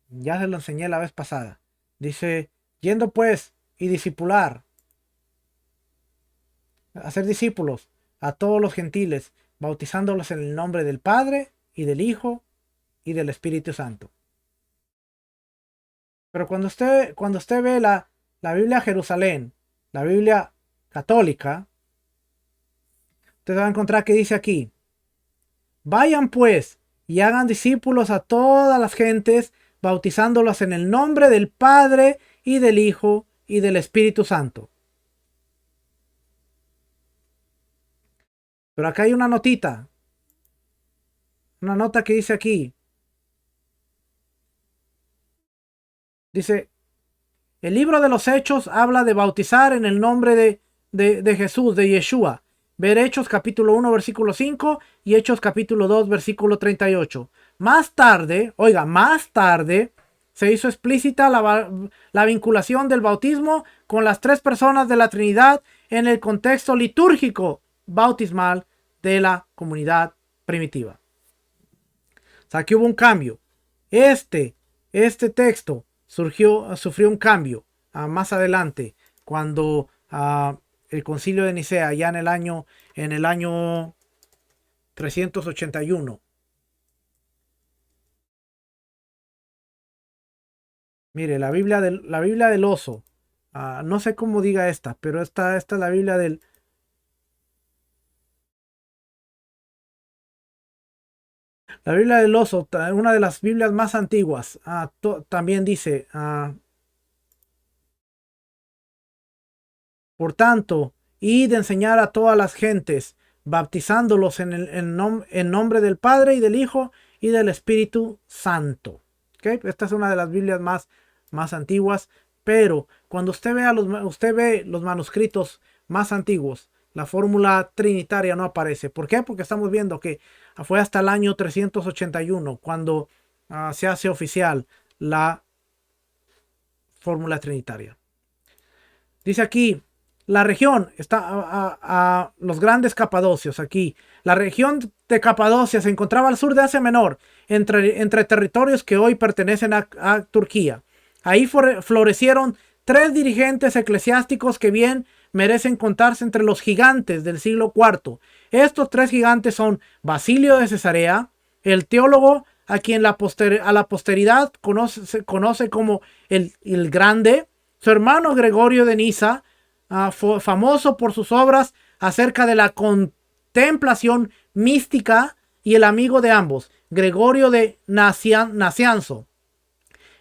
Ya se lo enseñé la vez pasada. Dice, yendo pues y discipular, hacer discípulos a todos los gentiles, bautizándolos en el nombre del Padre y del Hijo y del Espíritu Santo. Pero cuando usted ve la Biblia Jerusalén, la Biblia católica, usted va a encontrar que dice aquí, vayan pues y hagan discípulos a todas las gentes, bautizándolos en el nombre del Padre y del Hijo y del Espíritu Santo. Pero acá hay una notita. Una nota que dice aquí. Dice, el libro de los Hechos habla de bautizar en el nombre de Jesús, de Yeshua. Ver Hechos capítulo 1, versículo 5 y Hechos capítulo 2, versículo 38. Más tarde, se hizo explícita la vinculación del bautismo con las 3 personas de la Trinidad en el contexto litúrgico bautismal de la comunidad primitiva. O sea, que hubo un cambio. Este texto sufrió un cambio más adelante, cuando el concilio de Nicea, ya en el año 381. Mire, la Biblia del oso. No sé cómo diga esta, pero esta es la Biblia del... La Biblia del oso, una de las Biblias más antiguas, también dice, por tanto, id de enseñar a todas las gentes, bautizándolos en nombre del Padre y del Hijo y del Espíritu Santo. ¿Okay? Esta es una de las Biblias más antiguas, pero cuando usted ve los manuscritos más antiguos, la fórmula trinitaria no aparece. ¿Por qué? Porque estamos viendo que fue hasta el año 381 cuando se hace oficial la fórmula trinitaria. Dice aquí, la región está a los grandes Capadocios aquí. La región de Capadocia se encontraba al sur de Asia Menor, entre territorios que hoy pertenecen a Turquía. Ahí florecieron tres dirigentes eclesiásticos que bien merecen contarse entre los gigantes del siglo IV. Estos tres gigantes son Basilio de Cesarea, el teólogo a quien a la posteridad conoce como el Grande, su hermano Gregorio de Nisa, famoso por sus obras acerca de la contemplación mística, y el amigo de ambos, Gregorio de Nacianzo,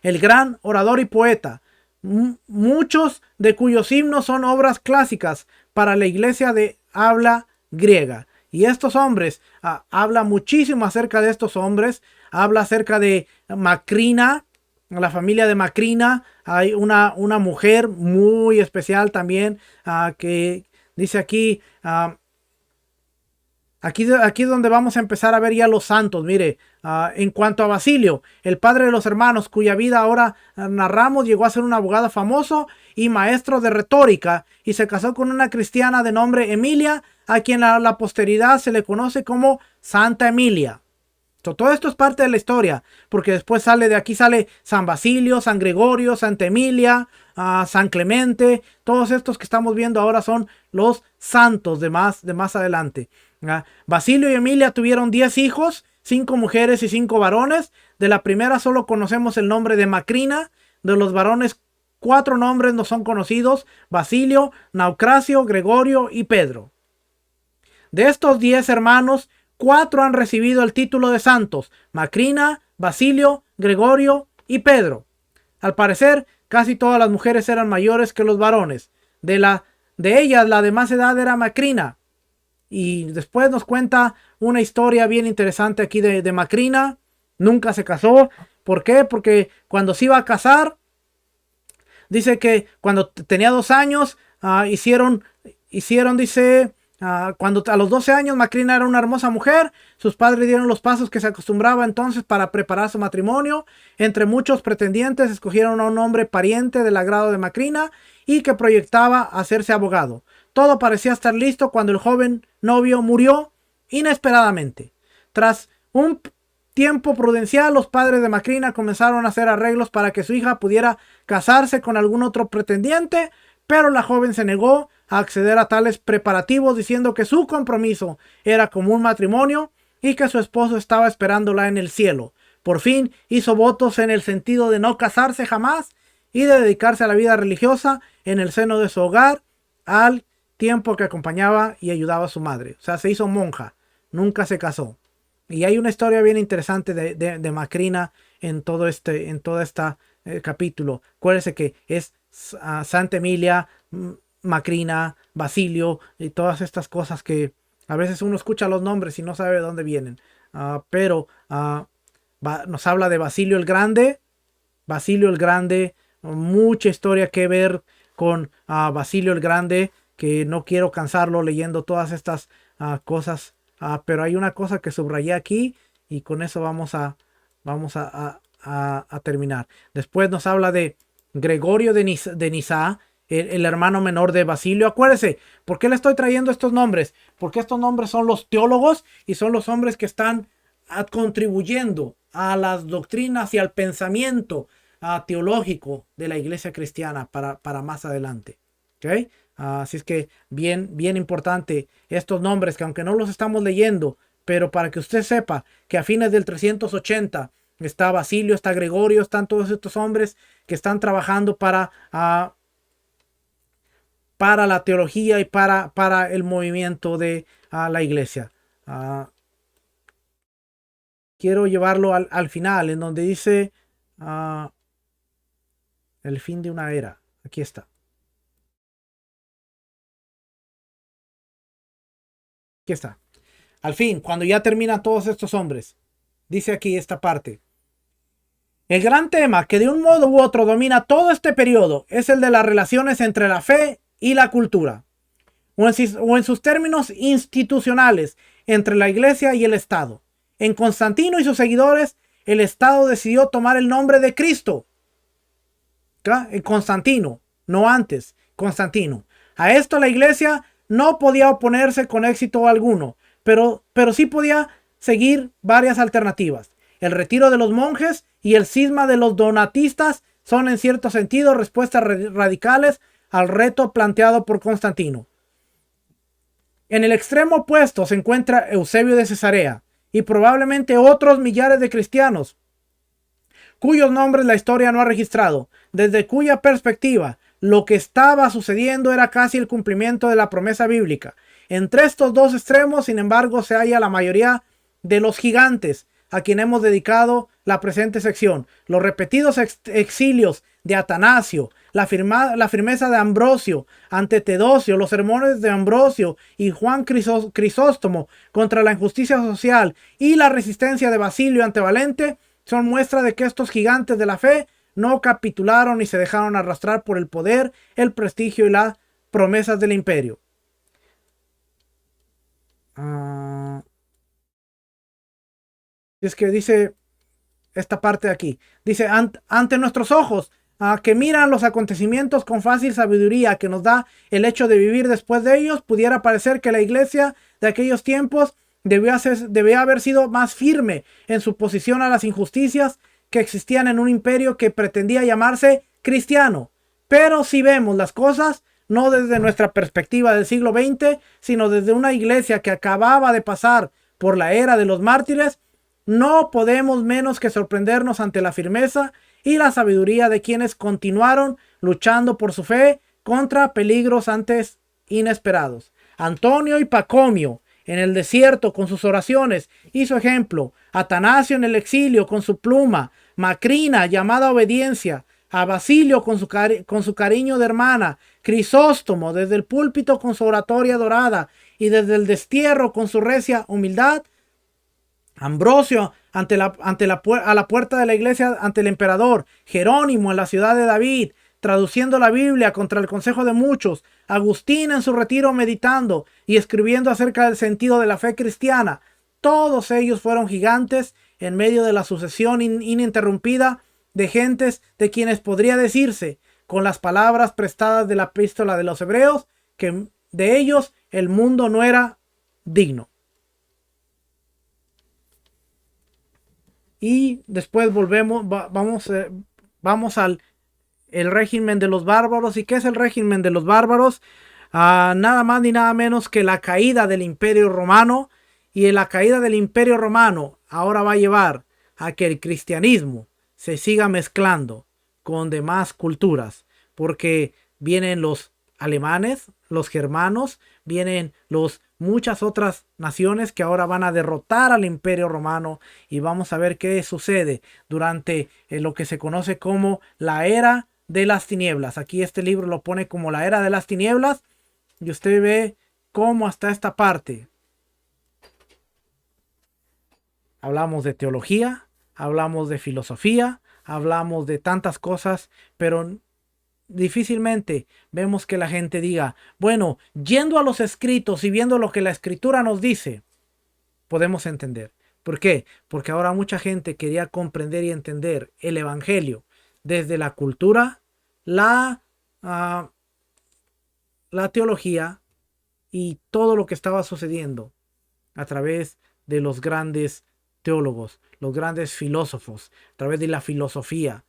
el gran orador y poeta, muchos de cuyos himnos son obras clásicas para la iglesia de habla griega. Y estos hombres, habla muchísimo acerca de estos hombres, habla acerca de Macrina, la familia de Macrina. Hay una mujer muy especial también, que dice aquí, aquí es donde vamos a empezar a ver ya los santos. Mire, en cuanto a Basilio, el padre de los hermanos, cuya vida ahora narramos, llegó a ser un abogado famoso y maestro de retórica, y se casó con una cristiana de nombre Emilia, a quien la posteridad se le conoce como Santa Emilia. Todo esto es parte de la historia, porque después sale San Basilio, San Gregorio, Santa Emilia, San Clemente. Todos estos que estamos viendo ahora son los santos de más adelante. Basilio y Emilia tuvieron 10 hijos, 5 mujeres y 5 varones. De la primera solo conocemos el nombre de Macrina. De los varones, 4 nombres no son conocidos: Basilio, Naucracio, Gregorio y Pedro. De estos 10 hermanos, 4 han recibido el título de santos: Macrina, Basilio, Gregorio y Pedro. Al parecer, casi todas las mujeres eran mayores que los varones. De ellas, la de más edad era Macrina. Y después nos cuenta una historia bien interesante aquí de Macrina. Nunca se casó. ¿Por qué? Porque cuando se iba a casar, dice que cuando tenía 2 años, hicieron, dice, cuando a los 12 años Macrina era una hermosa mujer. Sus padres dieron los pasos que se acostumbraba entonces para preparar su matrimonio. Entre muchos pretendientes escogieron a un hombre pariente del agrado de Macrina y que proyectaba hacerse abogado. Todo parecía estar listo cuando el joven novio murió inesperadamente. Tras un tiempo prudencial, los padres de Macrina comenzaron a hacer arreglos para que su hija pudiera casarse con algún otro pretendiente, pero la joven se negó a acceder a tales preparativos, diciendo que su compromiso era como un matrimonio y que su esposo estaba esperándola en el cielo. Por fin hizo votos en el sentido de no casarse jamás y de dedicarse a la vida religiosa en el seno de su hogar, al tiempo que acompañaba y ayudaba a su madre. O sea, se hizo monja, nunca se casó. Y hay una historia bien interesante de Macrina en todo este capítulo. Acuérdense que es Santa Emilia, Macrina, Basilio y todas estas cosas que a veces uno escucha los nombres y no sabe de dónde vienen. Pero nos habla de Basilio el Grande. Basilio el Grande, mucha historia que ver con Basilio el Grande, que no quiero cansarlo leyendo todas estas cosas. Pero hay una cosa que subrayé aquí y con eso vamos a terminar. Después nos habla de Gregorio de Nisa, el hermano menor de Basilio. Acuérdese, ¿por qué le estoy trayendo estos nombres? Porque estos nombres son los teólogos y son los hombres que están contribuyendo a las doctrinas y al pensamiento teológico de la iglesia cristiana para más adelante. ¿Okay? Así es que bien importante estos nombres, que aunque no los estamos leyendo, pero para que usted sepa que a fines del 380 está Basilio, está Gregorio, están todos estos hombres que están trabajando para la teología y para el movimiento de la iglesia. Quiero llevarlo al final, en donde dice el fin de una era. Aquí está. Aquí está. Al fin, cuando ya terminan todos estos hombres, dice aquí esta parte. El gran tema que de un modo u otro domina todo este periodo es el de las relaciones entre la fe y la cultura, o en sus términos institucionales, entre la Iglesia y el Estado. En Constantino y sus seguidores, el Estado decidió tomar el nombre de Cristo. En Constantino, no antes, Constantino. A esto la Iglesia no podía oponerse con éxito alguno, pero sí podía seguir varias alternativas. El retiro de los monjes y el cisma de los donatistas son en cierto sentido respuestas radicales al reto planteado por Constantino. En el extremo opuesto se encuentra Eusebio de Cesarea y probablemente otros millares de cristianos cuyos nombres la historia no ha registrado, desde cuya perspectiva lo que estaba sucediendo era casi el cumplimiento de la promesa bíblica. Entre estos dos extremos, sin embargo, se halla la mayoría de los gigantes a quien hemos dedicado la presente sección. Los repetidos exilios de Atanasio, la firmeza de Ambrosio ante Teodosio, los sermones de Ambrosio y Juan Crisóstomo contra la injusticia social y la resistencia de Basilio ante Valente son muestra de que estos gigantes de la fe no capitularon y se dejaron arrastrar por el poder, el prestigio y las promesas del imperio. Es que dice esta parte de aquí. Dice, ante nuestros ojos, que miran los acontecimientos con fácil sabiduría que nos da el hecho de vivir después de ellos, pudiera parecer que la iglesia de aquellos tiempos debía haber sido más firme en su posición a las injusticias que existían en un imperio que pretendía llamarse cristiano. Pero si vemos las cosas, no desde nuestra perspectiva del siglo XX, sino desde una iglesia que acababa de pasar por la era de los mártires, no podemos menos que sorprendernos ante la firmeza y la sabiduría de quienes continuaron luchando por su fe contra peligros antes inesperados. Antonio y Pacomio en el desierto con sus oraciones y su ejemplo, Atanasio en el exilio con su pluma, Macrina llamada a obediencia, a Basilio con su cariño de hermana, Crisóstomo desde el púlpito con su oratoria dorada y desde el destierro con su recia humildad, Ambrosio a la puerta de la iglesia ante el emperador, Jerónimo en la ciudad de David, traduciendo la Biblia contra el consejo de muchos, Agustín en su retiro meditando y escribiendo acerca del sentido de la fe cristiana. Todos ellos fueron gigantes en medio de la sucesión ininterrumpida de gentes de quienes podría decirse, con las palabras prestadas de la epístola de los Hebreos, que de ellos el mundo no era digno. Y después vamos al el régimen de los bárbaros. ¿Y qué es el régimen de los bárbaros? Nada más ni nada menos que la caída del Imperio Romano. Y en la caída del Imperio Romano ahora va a llevar a que el cristianismo se siga mezclando con demás culturas, porque vienen los alemanes, los germanos, vienen muchas otras naciones que ahora van a derrotar al Imperio Romano, y vamos a ver qué sucede durante lo que se conoce como la era de las tinieblas. Aquí este libro lo pone como la era de las tinieblas, y usted ve cómo hasta esta parte hablamos de teología, hablamos de filosofía, hablamos de tantas cosas, pero difícilmente vemos que la gente diga, bueno, yendo a los escritos y viendo lo que la escritura nos dice, podemos entender. ¿Por qué? Porque ahora mucha gente quería comprender y entender el evangelio desde la cultura, la teología y todo lo que estaba sucediendo a través de los grandes teólogos, los grandes filósofos, a través de la filosofía,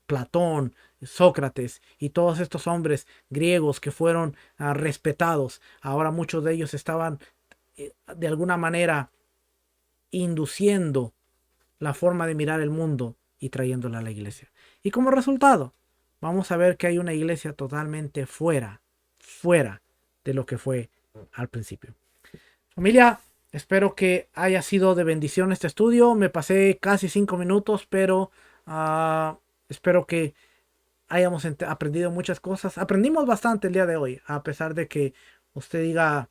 Platón, Sócrates y todos estos hombres griegos que fueron respetados. Ahora muchos de ellos estaban de alguna manera induciendo la forma de mirar el mundo y trayéndola a la iglesia. Y como resultado, vamos a ver que hay una iglesia totalmente fuera de lo que fue al principio. Familia, espero que haya sido de bendición este estudio. Me pasé casi 5 minutos, pero espero que hayamos aprendido muchas cosas. Aprendimos bastante el día de hoy, a pesar de que usted diga,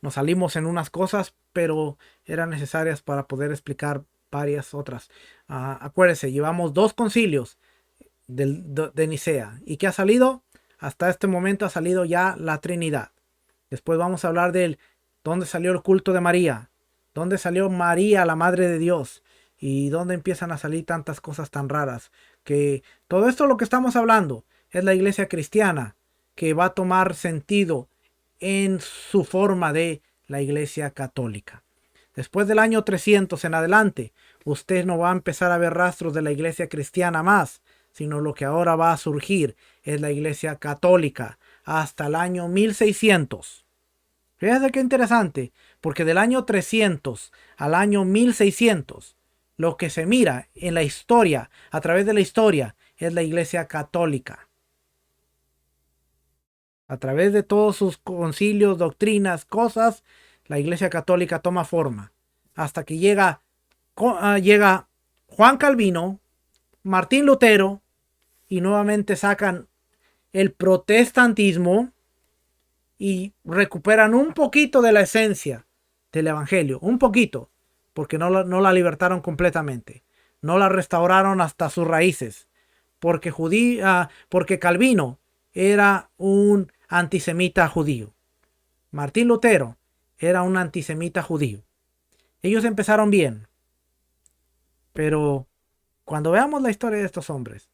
Nos salimos en unas cosas, pero eran necesarias para poder explicar varias otras. Acuérdense, llevamos 2 concilios de Nicea. ¿Y qué ha salido? Hasta este momento ha salido ya la Trinidad. Después vamos a hablar del dónde salió el culto de María, dónde salió María, la Madre de Dios, y dónde empiezan a salir tantas cosas tan raras. Que todo esto lo que estamos hablando es la iglesia cristiana, que va a tomar sentido en su forma de la iglesia católica. Después del año 300 en adelante, usted no va a empezar a ver rastros de la iglesia cristiana más, sino lo que ahora va a surgir es la iglesia católica hasta el año 1600. Fíjate qué interesante, porque del año 300 al año 1600, lo que se mira en la historia, a través de la historia, es la iglesia católica. A través de todos sus concilios, doctrinas, cosas, la iglesia católica toma forma. Hasta que llega Juan Calvino, Martín Lutero, y nuevamente sacan el protestantismo y recuperan un poquito de la esencia del evangelio, un poquito, porque no la libertaron completamente, no la restauraron hasta sus raíces, porque Calvino era un antisemita judío, Martín Lutero era un antisemita judío. Ellos empezaron bien, pero cuando veamos la historia de estos hombres,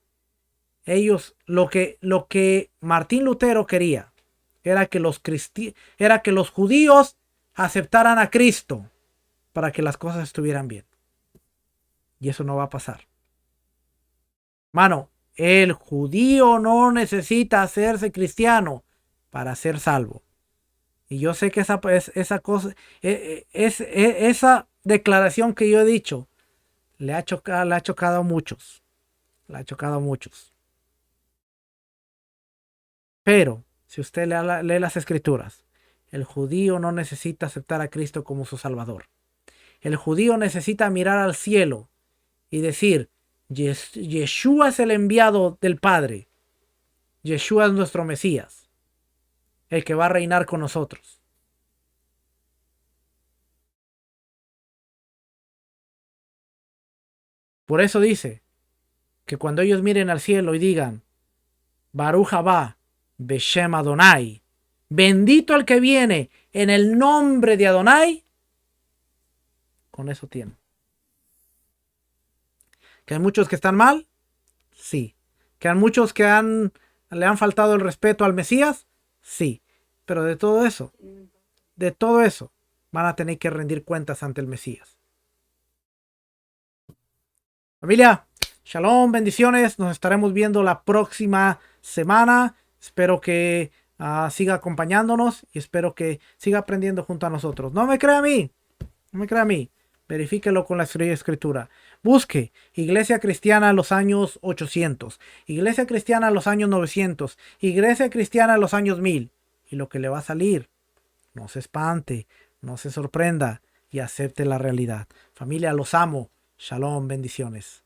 ellos lo que Martín Lutero quería era que los judíos aceptaran a Cristo para que las cosas estuvieran bien. Y eso no va a pasar. Mano, el judío no necesita hacerse cristiano para ser salvo. Y yo sé que esa declaración que yo he dicho le ha chocado a muchos. Le ha chocado a muchos. Pero si usted lee las escrituras, el judío no necesita aceptar a Cristo como su Salvador. El judío necesita mirar al cielo y decir, Yeshua es el enviado del Padre. Yeshua es nuestro Mesías, el que va a reinar con nosotros. Por eso dice que cuando ellos miren al cielo y digan, Baruch haba Beshem Adonai, bendito el que viene en el nombre de Adonai, con eso tienen. ¿Que hay muchos que están mal? Sí. ¿Que hay muchos que le han faltado el respeto al Mesías? Sí. Pero de todo eso, van a tener que rendir cuentas ante el Mesías. Familia, shalom, bendiciones. Nos estaremos viendo la próxima semana. Espero que siga acompañándonos y espero que siga aprendiendo junto a nosotros. No me crea a mí. Verifíquelo con la escritura. Busque Iglesia Cristiana en los años 800, Iglesia Cristiana en los años 900, Iglesia Cristiana en los años 1000. Y lo que le va a salir, no se espante, no se sorprenda y acepte la realidad. Familia, los amo. Shalom, bendiciones.